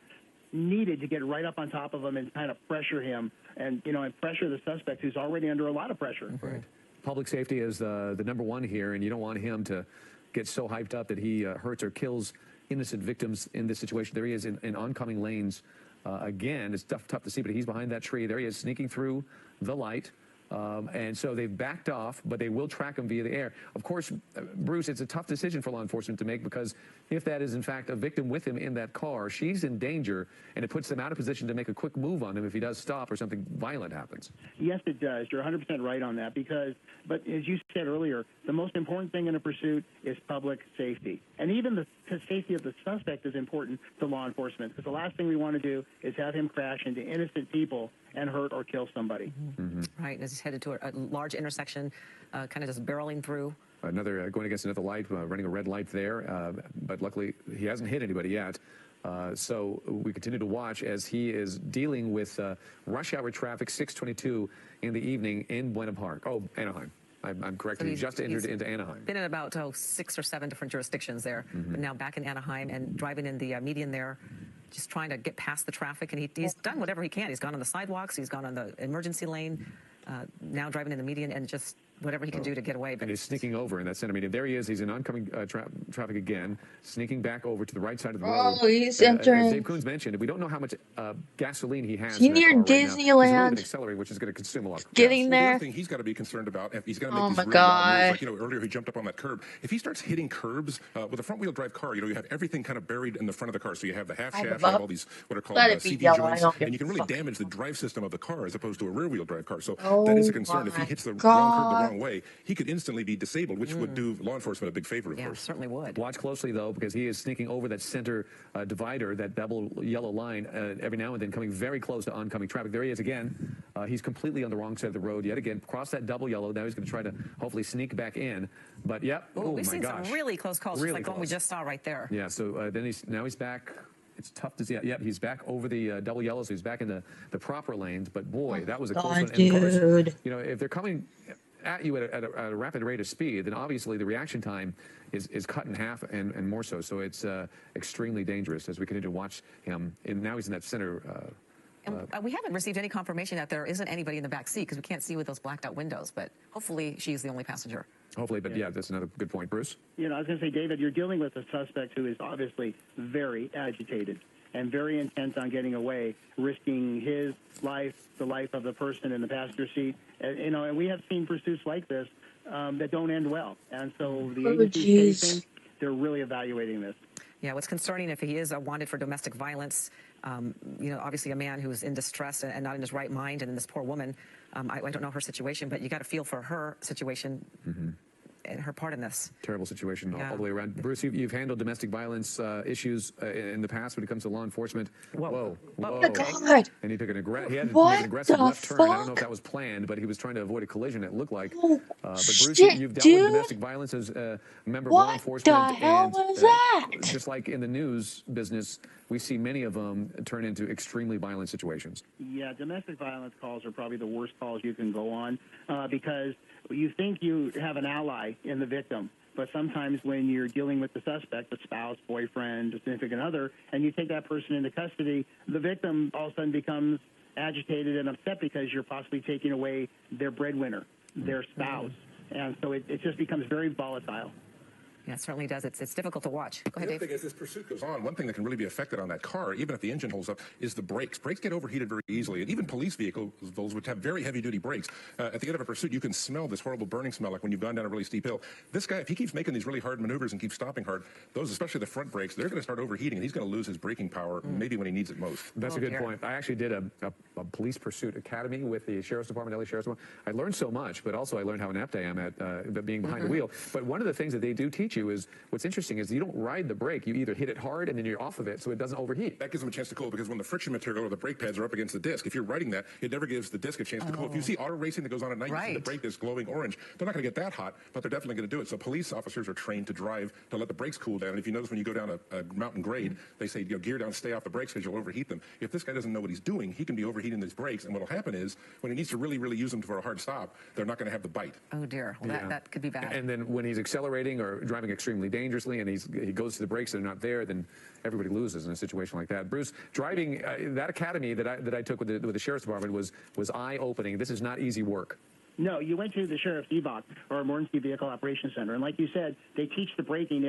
needed to get right up on top of him and kind of pressure him and, you know, and pressure the suspect who's already under a lot of pressure. Right. Public safety is the number one here, and you don't want him to get so hyped up that he hurts or kills innocent victims in this situation. There he is in oncoming lanes. Again, it's tough to see, but he's behind that tree. There he is sneaking through the light. And so they've backed off, but they will track him via the air. Of course, Bruce, it's a tough decision for law enforcement to make, because if that is in fact a victim with him in that car, she's in danger, and it puts them out of position to make a quick move on him if he does stop or something violent happens. Yes, it does. You're 100% right on that, but as you said earlier, the most important thing in a pursuit is public safety. And even the safety of the suspect is important to law enforcement, because the last thing we want to do is have him crash into innocent people and hurt or kill somebody. Right, as he's headed to a large intersection, kind of just barreling through. Going against another light, running a red light there, but luckily he hasn't hit anybody yet. So we continue to watch as he is dealing with rush hour traffic, 6:22 in the evening in Buena Park. Oh, Anaheim. I'm correct. So he just entered into Anaheim. Been in about 6 or 7 different jurisdictions there, but now back in Anaheim and driving in the median there, just trying to get past the traffic. And he's done whatever he can. He's gone on the sidewalks. He's gone on the emergency lane. Now driving in the median and just whatever he can do to get away. But and he's sneaking over in that center median. There he is. He's in oncoming traffic again, sneaking back over to the right side of the road. Oh, he's entering. As Dave Coons mentioned, we don't know how much gasoline he has. He in that near car right now. Disneyland. He's really been accelerating, which is going to consume a lot. Getting The there. other thing he's got to be concerned about, if he's going to make Oh these my really loud moves, God. like, earlier he jumped up on that curb. If he starts hitting curbs with a front-wheel drive car, you have everything kind of buried in the front of the car. So you have the half shaft, you have all these what are called Let it be CD yellow. I joints, don't give and you can a really fuck. damage the drive system of the car as opposed to a rear-wheel drive car. So Oh that is a concern. If he my hits the wrong curb God. the wrong way, he could instantly be disabled, which would do law enforcement a big favor, of yeah, course. certainly would. Watch closely, though, because he is sneaking over that center divider, that double yellow line, every now and then, coming very close to oncoming traffic. There he is again. He's completely on the wrong side of the road yet again. Cross that double yellow. Now he's going to try to hopefully sneak back in. But, yep. Ooh, Oh, we've my seen gosh. some really close calls, Really just like the one we close. just saw right there. Yeah, so then now he's back. It's tough to see. Yep, he's back over the double yellow, so he's back in the proper lanes. But, boy, that was a close one. God, And of course, dude. if they're coming at you at a rapid rate of speed, then obviously the reaction time is cut in half and more so. So it's extremely dangerous as we continue to watch him. And now he's in that center. And we haven't received any confirmation that there isn't anybody in the back seat because we can't see with those blacked out windows. But hopefully she's the only passenger. Hopefully, but yeah, that's another good point. Bruce? I was going to say, David, you're dealing with a suspect who is obviously very agitated and very intent on getting away, risking his life, the life of the person in the passenger seat. And we have seen pursuits like this that don't end well. And so the agency's facing, they're really evaluating this. Yeah, what's concerning if he is wanted for domestic violence, obviously a man who's in distress and not in his right mind, and this poor woman, I don't know her situation, but you got to feel for her situation and her part in this. Terrible situation Yeah. all the way around. Bruce, you've handled domestic violence issues in the past when it comes to law enforcement. Whoa. Oh my God. And he took an aggressive the left turn. I don't know if fuck? that was planned, but he was trying to avoid a collision, it looked like. Oh, But Bruce, shit, you've dealt dude. with domestic violence as a member of law What enforcement. the hell and, was that? Just like in the news business, we see many of them turn into extremely violent situations. Yeah, domestic violence calls are probably the worst calls you can go on because you think you have an ally in the victim, but sometimes when you're dealing with the suspect, a spouse, boyfriend, a significant other, and you take that person into custody, the victim all of a sudden becomes agitated and upset because you're possibly taking away their breadwinner, their spouse. And so it just becomes very volatile. Yeah, it certainly does. It's difficult to watch. Go The ahead, other Dave. thing, as this pursuit goes on, one thing that can really be affected on that car, even if the engine holds up, is the brakes. Brakes get overheated very easily, and even police vehicles which have very heavy-duty brakes. At the end of a pursuit, you can smell this horrible burning smell, like when you've gone down a really steep hill. This guy, if he keeps making these really hard maneuvers and keeps stopping hard, those, especially the front brakes, they're going to start overheating, and he's going to lose his braking power, maybe when he needs it most. That's a good point. I actually did a police pursuit academy with the Sheriff's Department, LA Sheriff's Department. I learned so much, but also I learned how inept I am at being behind the wheel. But one of the things that they do teach you is, what's interesting is you don't ride the brake. You either hit it hard and then you're off of it so it doesn't overheat. That gives them a chance to cool, because when the friction material or the brake pads are up against the disc, if you're riding that, it never gives the disc a chance to cool. If you see auto racing that goes on at night, you see the brake disc glowing orange, they're not going to get that hot, but they're definitely going to do it. So police officers are trained to drive to let the brakes cool down. And if you notice when you go down a mountain grade, they say, gear down, stay off the brakes because you'll overheat them. If this guy doesn't know what he's doing, he can be overheating this brakes, and what will happen is when he needs to really, really use them for a hard stop, they're not going to have the bite. Oh, dear. Well, that could be bad. And then when he's accelerating or driving extremely dangerously and he goes to the brakes and they're not there, then everybody loses in a situation like that. Bruce, driving that academy that I took with the Sheriff's Department was eye-opening. This is not easy work. No, you went to the Sheriff's EVOC, or Emergency Vehicle Operations Center, and like you said, they teach the braking.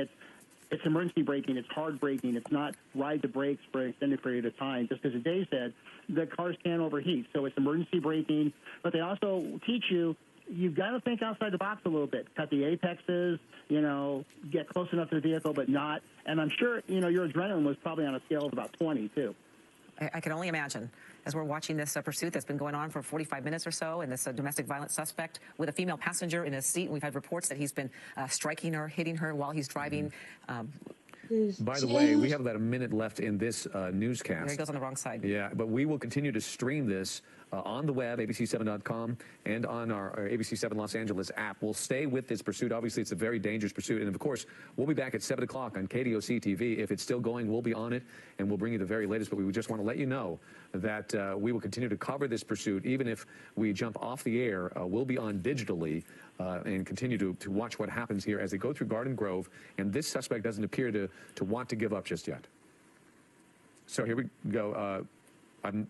It's emergency braking. It's hard braking. It's not ride the brakes for an extended period of time. Just because, as Dave said, the cars can overheat. So it's emergency braking. But they also teach you you've got to think outside the box a little bit. Cut the apexes, get close enough to the vehicle, but not. And I'm sure, your adrenaline was probably on a scale of about 20, too. I can only imagine. As we're watching this pursuit that's been going on for 45 minutes or so, and this domestic violence suspect with a female passenger in his seat. We've had reports that he's been striking her, hitting her while he's driving. By the way, we have about a minute left in this newscast. There he goes on the wrong side. Yeah, but we will continue to stream this on the web, abc7.com, and on our ABC7 Los Angeles app. We'll stay with this pursuit. Obviously, it's a very dangerous pursuit. And, of course, we'll be back at 7 o'clock on KDOC TV. If it's still going, we'll be on it, and we'll bring you the very latest. But we would just want to let you know that we will continue to cover this pursuit. Even if we jump off the air, we'll be on digitally and continue to watch what happens here as they go through Garden Grove. And this suspect doesn't appear to want to give up just yet. So here we go. I'm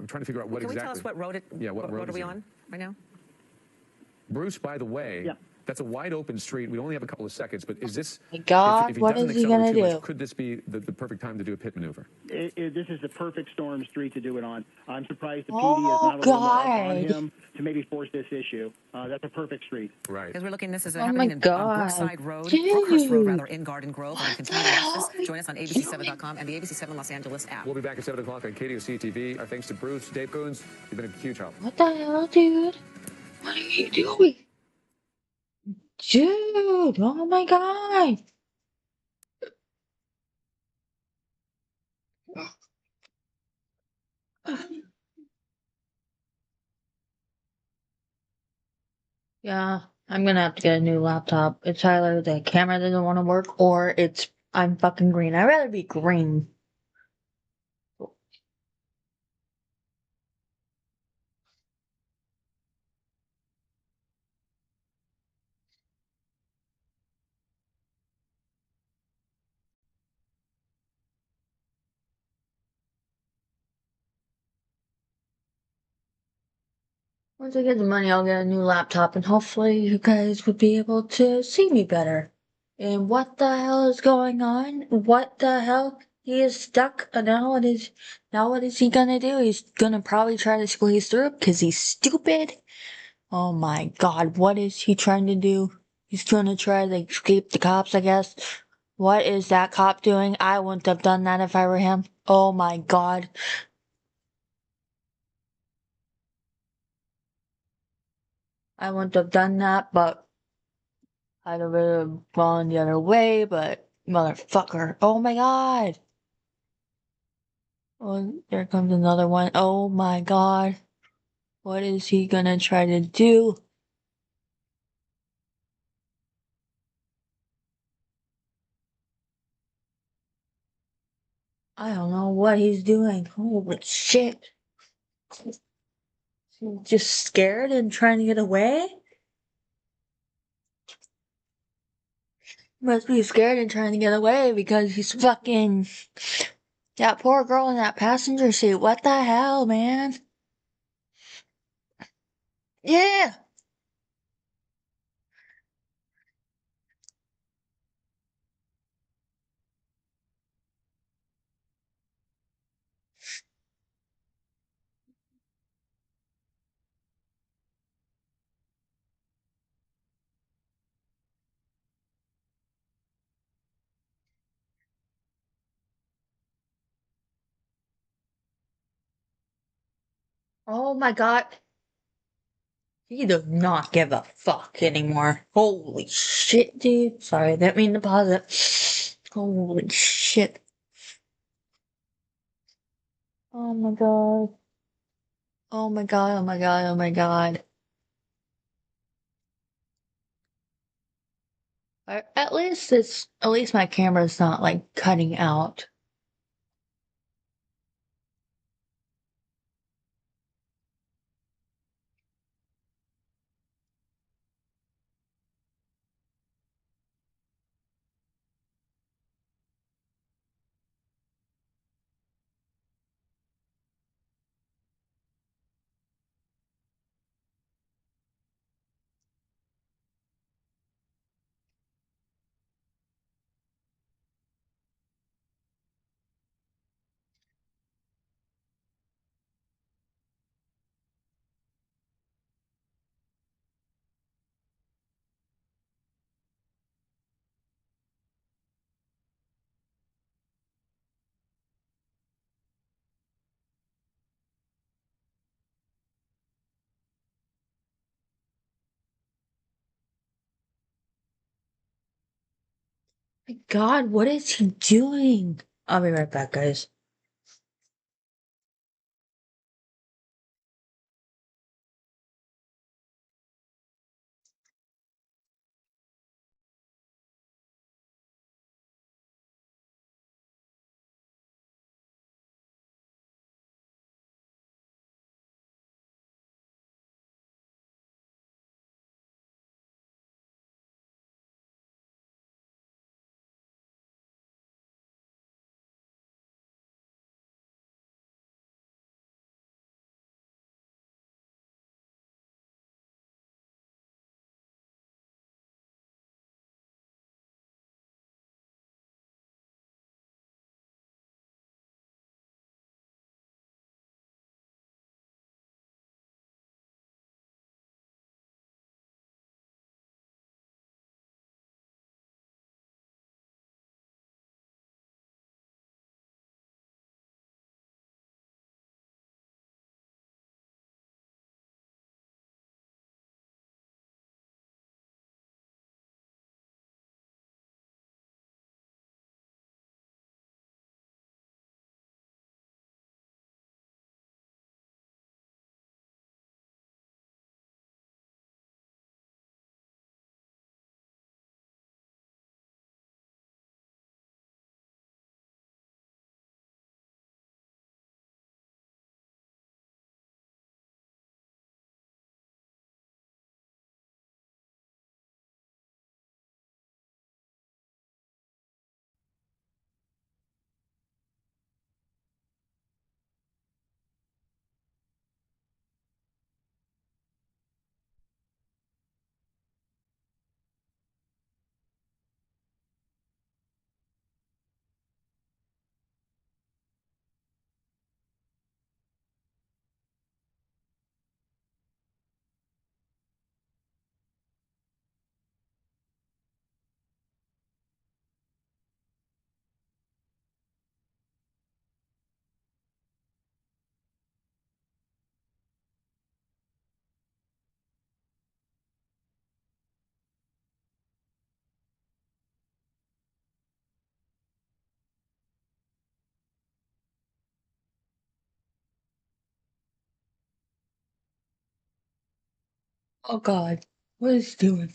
trying to figure out what exactly. Can we tell us what road it? Yeah, what road are we on right now? Bruce, by the way, that's a wide open street. We only have a couple of seconds, but is this? My God, if he what doesn't is he gonna accelerate too do? much, could this be the perfect time to do a pit maneuver? This is the perfect storm street to do it on. I'm surprised the PD Oh, is not a little more up on God. him to maybe force this issue. That's a perfect street. Right. Because we're looking, this is Oh happening my in God. Brookside Road, Brookhurst Road, Dude. rather, in Garden Grove. And we continue to watch this. Join us on ABC7.com and the ABC7 Los Angeles app. We'll be back at 7 o'clock on KDOC TV. Our thanks to Bruce, Dave Coons. You've been a huge help. What the hell, dude? What are you doing? Dude, oh my God. Yeah, I'm gonna have to get a new laptop. It's either the camera doesn't want to work or I'm fucking green. I'd rather be green. Once I get the money, I'll get a new laptop, and hopefully you guys would be able to see me better. And what the hell is going on? What the hell? He is stuck. Now what is he gonna do? He's gonna probably try to squeeze through because he's stupid. Oh my God, what is he trying to do? He's trying to try to escape the cops, I guess. What is that cop doing? I wouldn't have done that if I were him. Oh my God. I wouldn't have done that, but I'd have rather gone the other way, but motherfucker. Oh my God. Oh, there comes another one. Oh my God. What is he gonna try to do? I don't know what he's doing. Holy shit. Just scared and trying to get away? Must be scared and trying to get away because he's fucking. That poor girl in that passenger seat. What the hell, man? Yeah! Oh my God. He does not give a fuck anymore. Holy shit, dude. Sorry, I didn't mean to pause it. Holy shit. Oh my God. Oh my God, oh my God, oh my God. At least my camera's not like cutting out. My God, what is he doing? I'll be right back, guys. Oh God, what is he doing?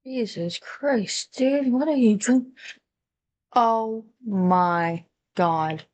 Jesus Christ, dude, what are you doing? Oh my God.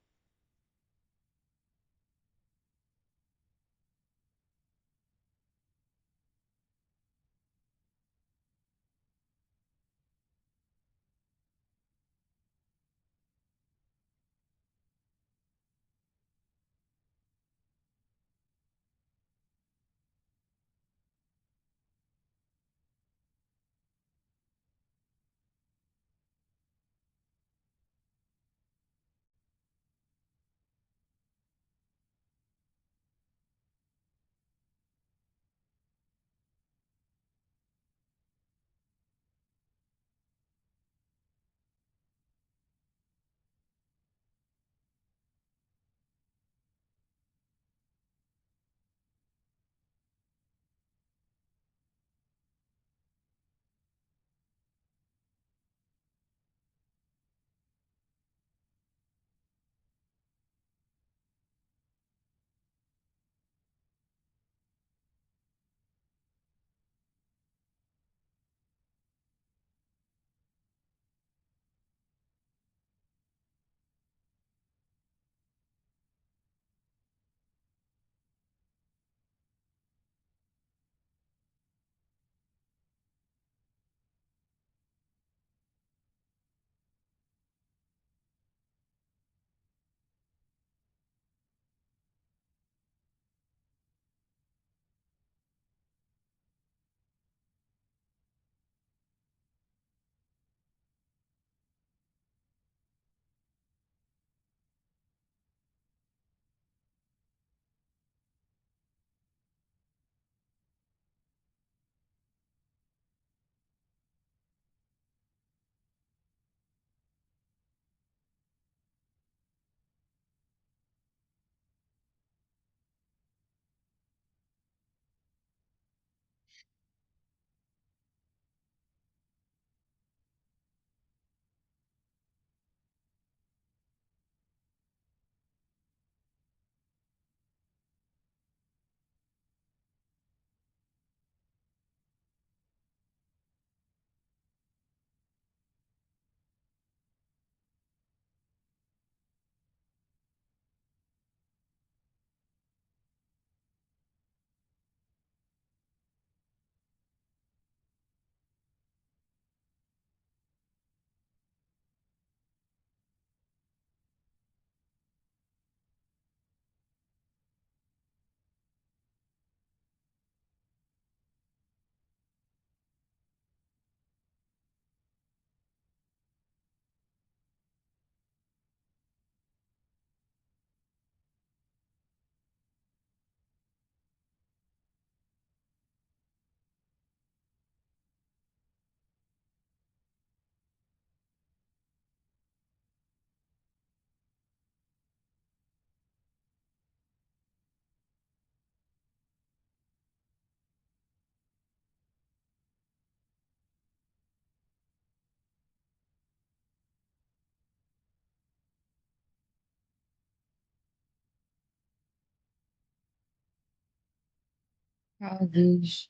Oh, geez.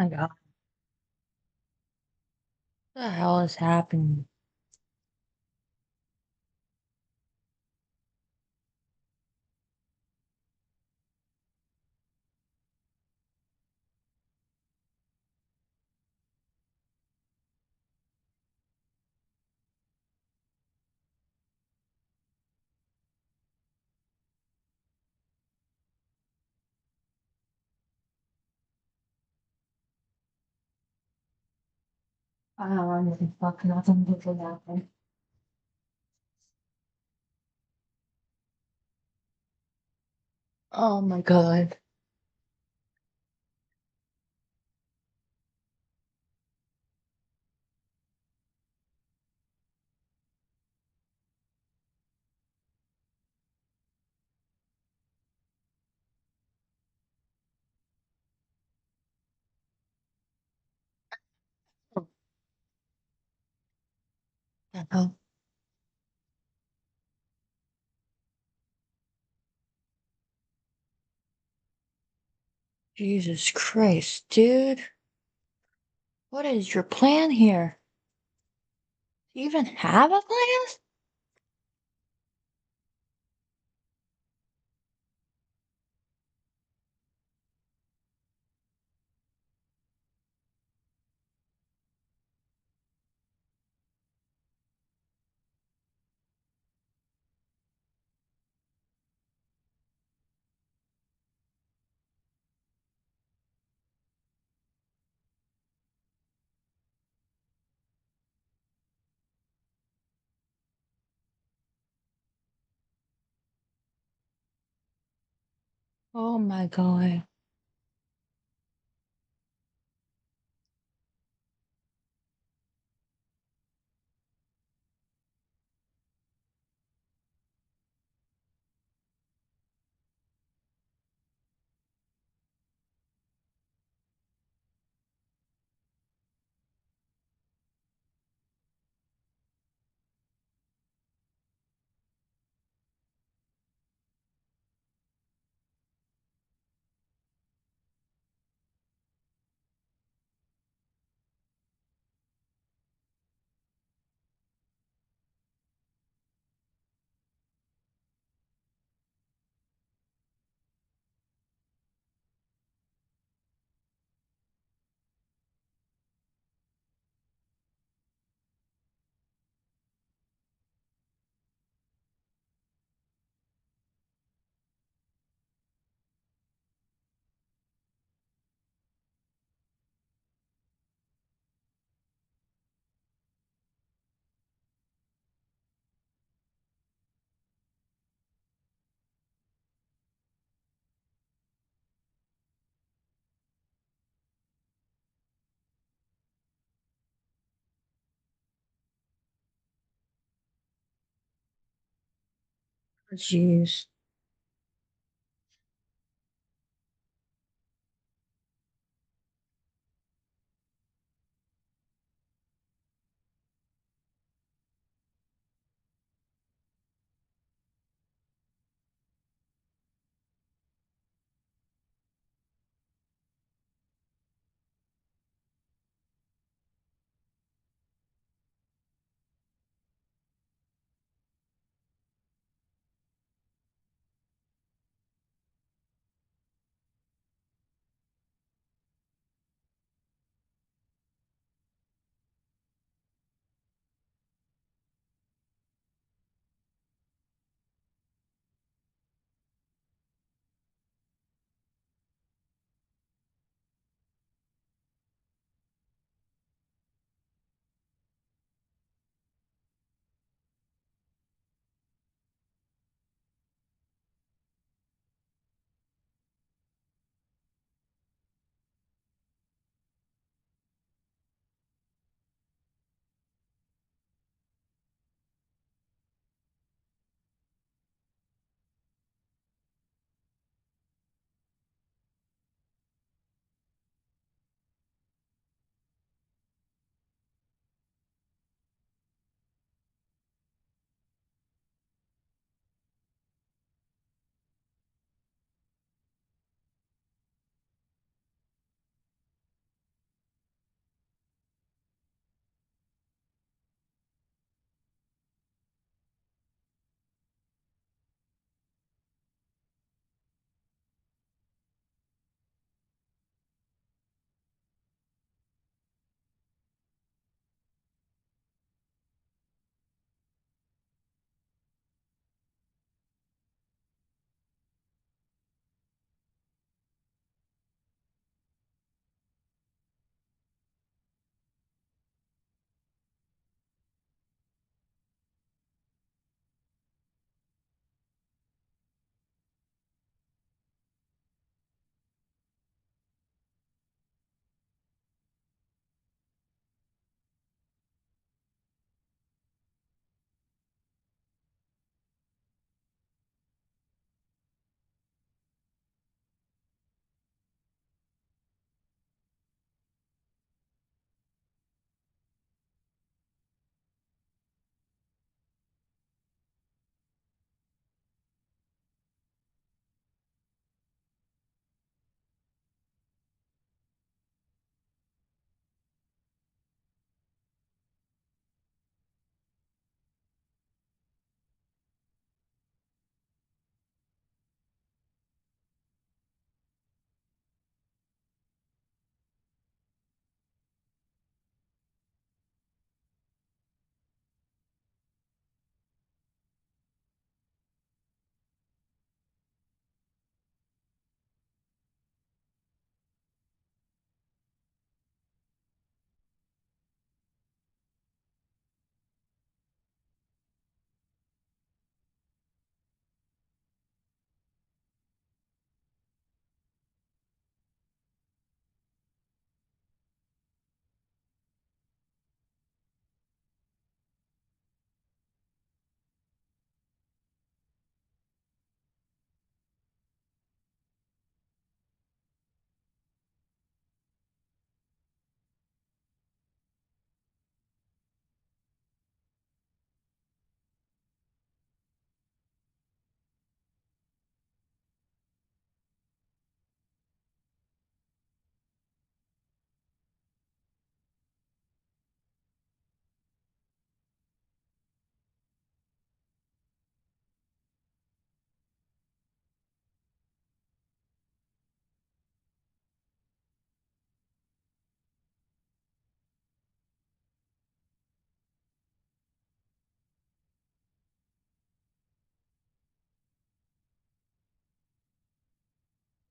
Oh my God. What the hell is happening? I don't know anything fucking nothing to happen. Oh my God. Oh, the hell? Jesus Christ, dude. What is your plan here? Do you even have a plan? Oh my God. Jeez.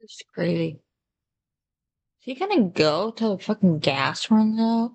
It's crazy. Is he gonna go till the fucking gas runs out?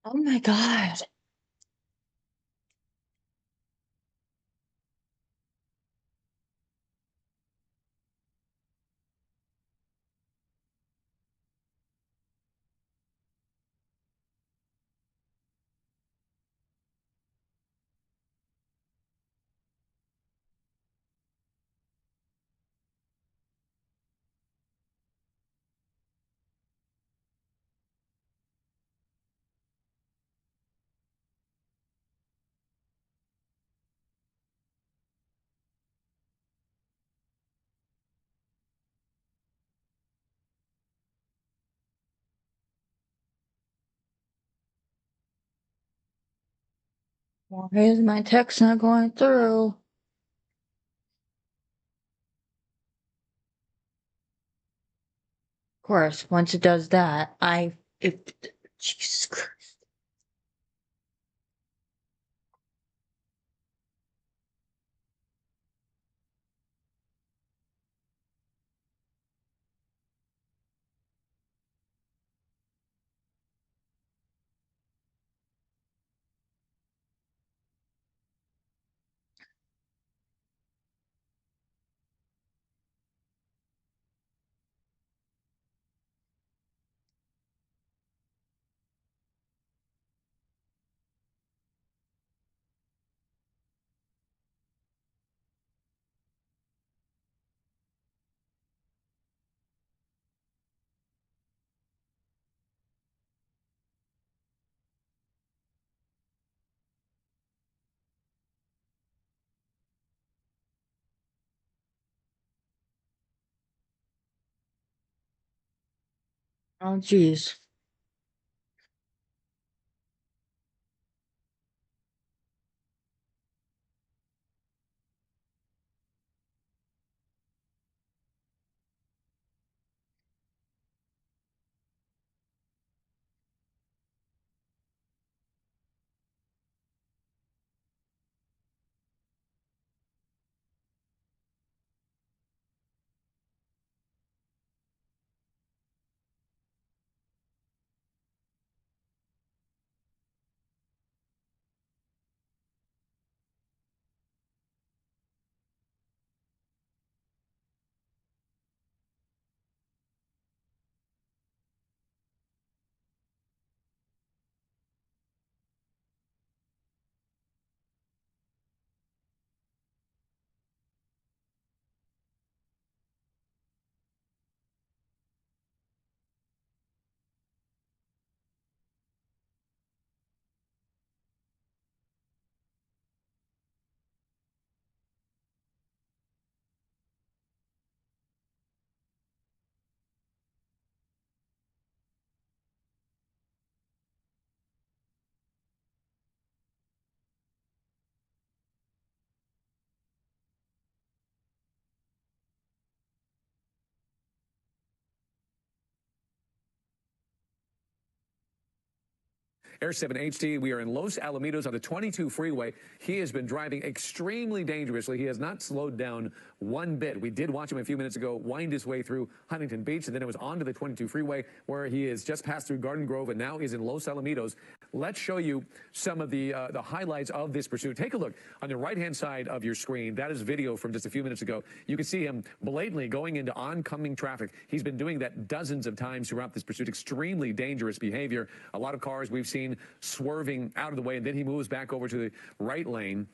Oh my god. Well, here's my text not going through. Of course, once it does that, Jesus Christ. Oh, jeez. Air 7 HD. We are in Los Alamitos on the 22 freeway. He has been driving extremely dangerously. He has not slowed down one bit. We did watch him a few minutes ago wind his way through Huntington Beach, and then it was onto the 22 freeway where he has just passed through Garden Grove and now is in Los Alamitos. Let's show you some of the highlights of this pursuit. Take a look on the right-hand side of your screen. That is video from just a few minutes ago. You can see him blatantly going into oncoming traffic. He's been doing that dozens of times throughout this pursuit. Extremely dangerous behavior. A lot of cars we've seen swerving out of the way, and then he moves back over to the right lane.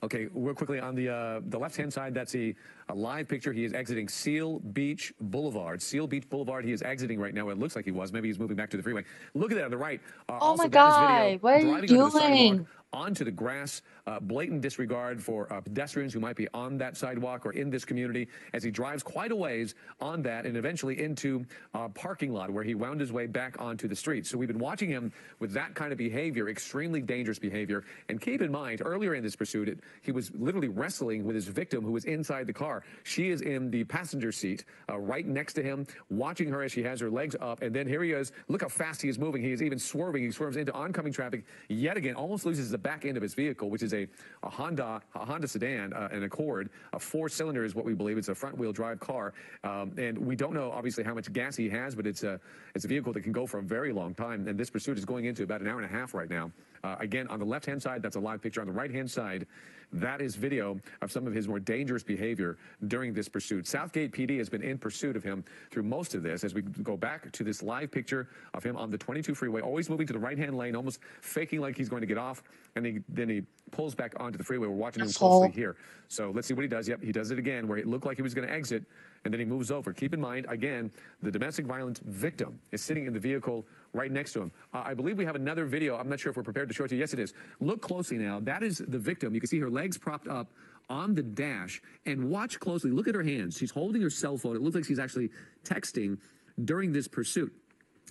Okay, real quickly on the left-hand side, that's a live picture. He is exiting Seal Beach Boulevard. Seal Beach Boulevard, he is exiting right now. It looks like he was. Maybe he's moving back to the freeway. Look at that on the right. Oh my God, what are you doing? Onto the grass, blatant disregard for pedestrians who might be on that sidewalk or in this community as he drives quite a ways on that and eventually into a parking lot where he wound his way back onto the street. So we've been watching him with that kind of behavior, extremely dangerous behavior. And keep in mind, earlier in this pursuit, he was literally wrestling with his victim who was inside the car. She is in the passenger seat right next to him, watching her as she has her legs up. And then here he is. Look how fast he is moving. He is even swerving. He swerves into oncoming traffic yet again, almost loses the back end of his vehicle, which is a Honda sedan, an Accord, a 4-cylinder is what we believe. It's a front-wheel drive car, and we don't know obviously how much gas he has, but it's a vehicle that can go for a very long time. And this pursuit is going into about an hour and a half right now. Again, on the left-hand side, that's a live picture. On the right-hand side, that is video of some of his more dangerous behavior during this pursuit. Southgate PD has been in pursuit of him through most of this. As we go back to this live picture of him on the 22 freeway, always moving to the right-hand lane, almost faking like he's going to get off, and then he pulls back onto the freeway. We're watching him closely here. So let's see what he does. Yep, he does it again, where it looked like he was going to exit, and then he moves over. Keep in mind, again, the domestic violence victim is sitting in the vehicle right next to him. I believe we have another video. I'm not sure if we're prepared to show it to you. Yes, it is. Look closely now. That is the victim. You can see her legs propped up on the dash, and watch closely. Look at her hands. She's holding her cell phone. It looks like she's actually texting during this pursuit.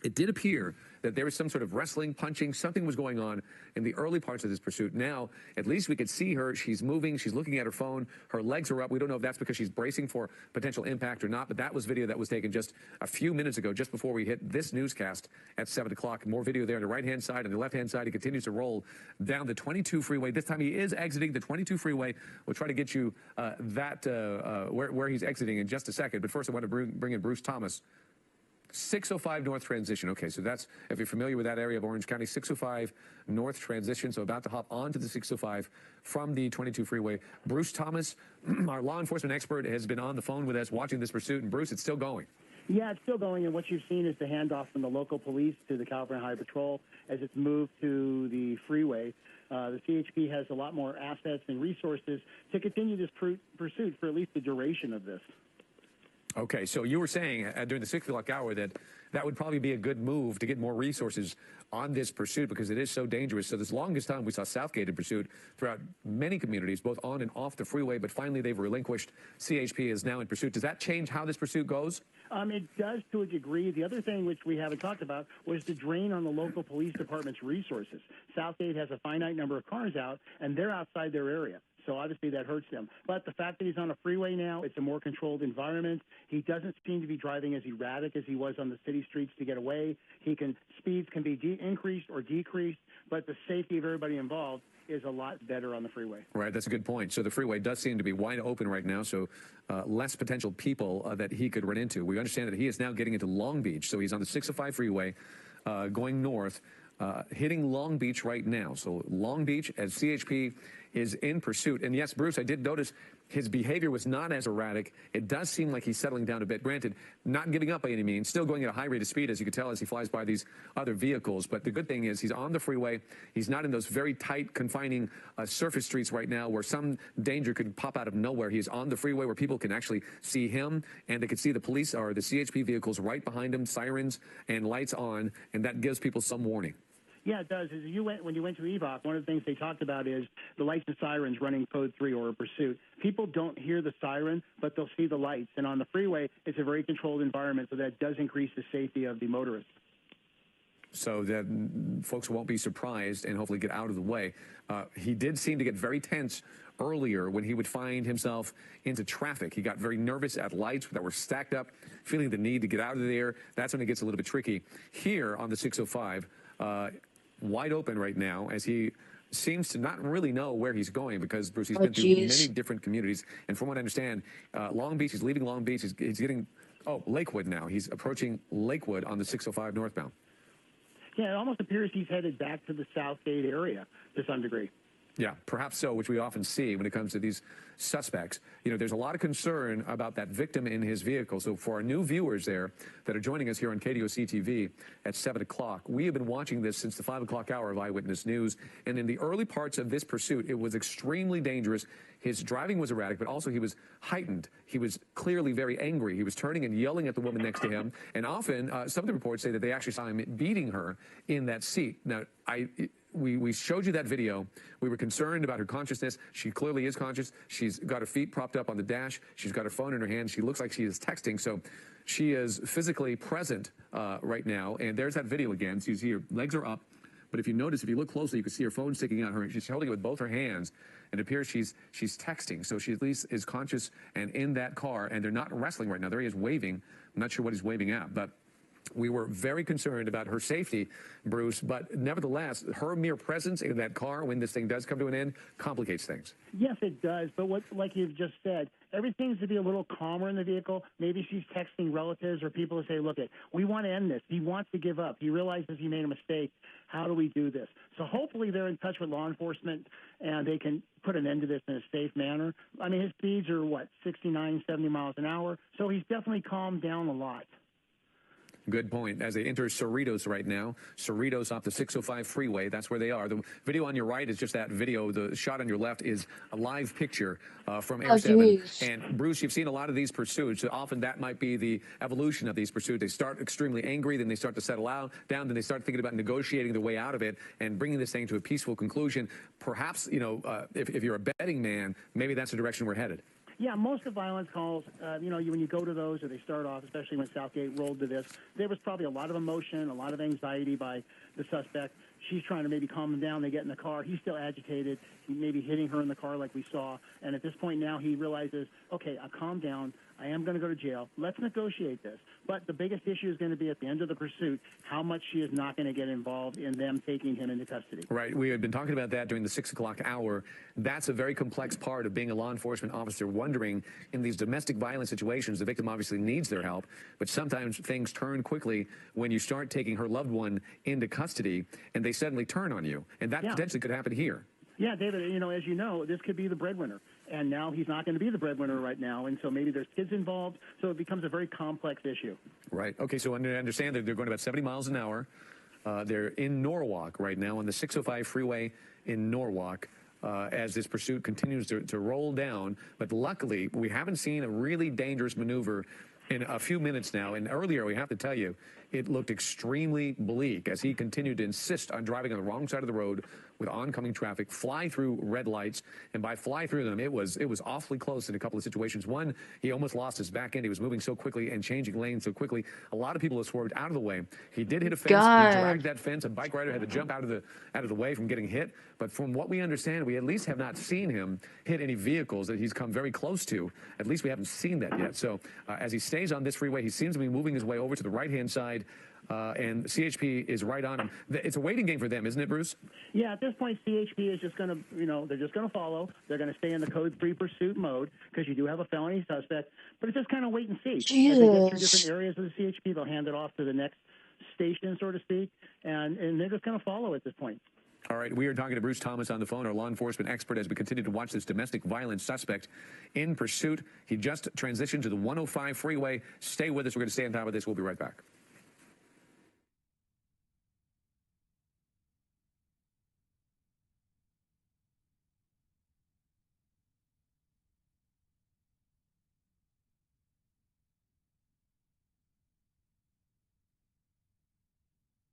It did appear that there was some sort of wrestling, punching, something was going on in the early parts of this pursuit. Now, at least we could see her. She's moving. She's looking at her phone. Her legs are up. We don't know if that's because she's bracing for potential impact or not, but that was video that was taken just a few minutes ago, just before we hit this newscast at 7 o'clock. More video there on the right-hand side. On the left-hand side, he continues to roll down the 22 freeway. This time he is exiting the 22 freeway. We'll try to get you where he's exiting in just a second. But first, I want to bring in Bruce Thomas. 605 North Transition. Okay, so that's, if you're familiar with that area of Orange County, 605 North Transition. So about to hop onto the 605 from the 22 freeway. Bruce Thomas, our law enforcement expert, has been on the phone with us watching this pursuit. And Bruce, it's still going. Yeah, it's still going, and what you've seen is the handoff from the local police to the California Highway Patrol as it's moved to the freeway. The CHP has a lot more assets and resources to continue this pursuit for at least the duration of this. Okay, so you were saying during the 6 o'clock hour that would probably be a good move to get more resources on this pursuit because it is so dangerous. So this longest time we saw Southgate in pursuit throughout many communities, both on and off the freeway, but finally they've relinquished. CHP is now in pursuit. Does that change how this pursuit goes? It does to a degree. The other thing which we haven't talked about was the drain on the local police department's resources. Southgate has a finite number of cars out, and they're outside their area. So obviously that hurts them. But the fact that he's on a freeway now, it's a more controlled environment. He doesn't seem to be driving as erratic as he was on the city streets to get away. Speeds can be increased or decreased, but the safety of everybody involved is a lot better on the freeway. Right, that's a good point. So the freeway does seem to be wide open right now, so less potential people that he could run into. We understand that he is now getting into Long Beach, so he's on the 605 freeway going north, hitting Long Beach right now. So Long Beach, as CHP is in pursuit. And yes, Bruce, I did notice his behavior was not as erratic. It does seem like he's settling down a bit. Granted, not giving up by any means, still going at a high rate of speed, as you can tell, as he flies by these other vehicles. But the good thing is he's on the freeway. He's not in those very tight, confining surface streets right now where some danger could pop out of nowhere. He's on the freeway where people can actually see him, and they can see the police or the CHP vehicles right behind him, sirens and lights on, and that gives people some warning. Yeah, it does. When you went to EVOC, one of the things they talked about is the lights and sirens running code 3 or a pursuit. People don't hear the siren, but they'll see the lights. And on the freeway, it's a very controlled environment, so that does increase the safety of the motorists. So that folks won't be surprised and hopefully get out of the way. He did seem to get very tense earlier when he would find himself into traffic. He got very nervous at lights that were stacked up, feeling the need to get out of there. That's when it gets a little bit tricky. Here on the 605, wide open right now as he seems to not really know where he's going because, Bruce, he's been through many different communities. And from what I understand, Long Beach, he's leaving Long Beach. He's getting, Lakewood now. He's approaching Lakewood on the 605 northbound. Yeah, it almost appears he's headed back to the Southgate area to some degree. Yeah, perhaps so, which we often see when it comes to these suspects. You know, there's a lot of concern about that victim in his vehicle. So for our new viewers there that are joining us here on KDOC TV at 7 o'clock, we have been watching this since the 5 o'clock hour of Eyewitness News. And in the early parts of this pursuit, it was extremely dangerous. His driving was erratic, but also he was heightened. He was clearly very angry. He was turning and yelling at the woman next to him. And often, some of the reports say that they actually saw him beating her in that seat. Now, we showed you that video. We were concerned about her consciousness. She clearly is conscious. She's got her feet propped up on the dash. She's got her phone in her hand. She looks like she is texting. So she is physically present right now. And there's that video again. So you see her legs are up. But if you notice, if you look closely, you can see her phone sticking out. She's holding it with both her hands. And it appears she's texting. So she at least is conscious and in that car. And they're not wrestling right now. There he is waving. I'm not sure what he's waving at, but we were very concerned about her safety, Bruce, but nevertheless, her mere presence in that car when this thing does come to an end complicates things. Yes, it does. But like you've just said, everything seems to be a little calmer in the vehicle. Maybe she's texting relatives or people to say, look, we want to end this. He wants to give up. He realizes he made a mistake. How do we do this? So hopefully they're in touch with law enforcement and they can put an end to this in a safe manner. I mean, his speeds are, 69, 70 miles an hour. So he's definitely calmed down a lot. Good point. As they enter Cerritos right now, Cerritos off the 605 freeway, that's where they are. The video on your right is just that video. The shot on your left is a live picture from Air 7. And Bruce, you've seen a lot of these pursuits. Often that might be the evolution of these pursuits. They start extremely angry, then they start to settle down, then they start thinking about negotiating their way out of it and bringing this thing to a peaceful conclusion. Perhaps, if you're a betting man, maybe that's the direction we're headed. Yeah, most of the violence calls, when you go to those or they start off, especially when Southgate rolled to this, there was probably a lot of emotion, a lot of anxiety by the suspect. She's trying to maybe calm him down. They get in the car. He's still agitated, maybe hitting her in the car like we saw. And at this point now he realizes, okay, I'll calm down. I am going to go to jail. Let's negotiate this. But the biggest issue is going to be at the end of the pursuit, how much she is not going to get involved in them taking him into custody. Right. We had been talking about that during the 6 o'clock hour. That's a very complex part of being a law enforcement officer, wondering in these domestic violence situations, the victim obviously needs their help, but sometimes things turn quickly when you start taking her loved one into custody and they suddenly turn on you. And that potentially could happen here. Yeah, David, as you know, this could be the breadwinner. And now he's not going to be the breadwinner right now. And so maybe there's kids involved. So it becomes a very complex issue. Right. Okay, so I understand that they're going about 70 miles an hour. They're in Norwalk right now on the 605 freeway in Norwalk as this pursuit continues to roll down. But luckily, we haven't seen a really dangerous maneuver in a few minutes now. And earlier, we have to tell you, it looked extremely bleak as he continued to insist on driving on the wrong side of the road with oncoming traffic, fly through red lights, and by fly through them, it was awfully close in a couple of situations. One, he almost lost his back end. He was moving so quickly and changing lanes so quickly. A lot of people have swerved out of the way. He did hit a fence. He dragged that fence. A bike rider had to jump out of the way from getting hit. But from what we understand, we at least have not seen him hit any vehicles that he's come very close to. At least we haven't seen that yet. So as he stays on this freeway, he seems to be moving his way over to the right-hand side. And CHP is right on him. It's a waiting game for them, isn't it, Bruce? Yeah, at this point, CHP is just going to, they're just going to follow. They're going to stay in the code 3 pursuit mode because you do have a felony suspect. But it's just kind of wait and see. Jesus. As they get through different areas of the CHP, they'll hand it off to the next station, so to speak, and they're just going to follow at this point. All right, we are talking to Bruce Thomas on the phone, our law enforcement expert, as we continue to watch this domestic violence suspect in pursuit. He just transitioned to the 105 freeway. Stay with us. We're going to stay on top of this. We'll be right back.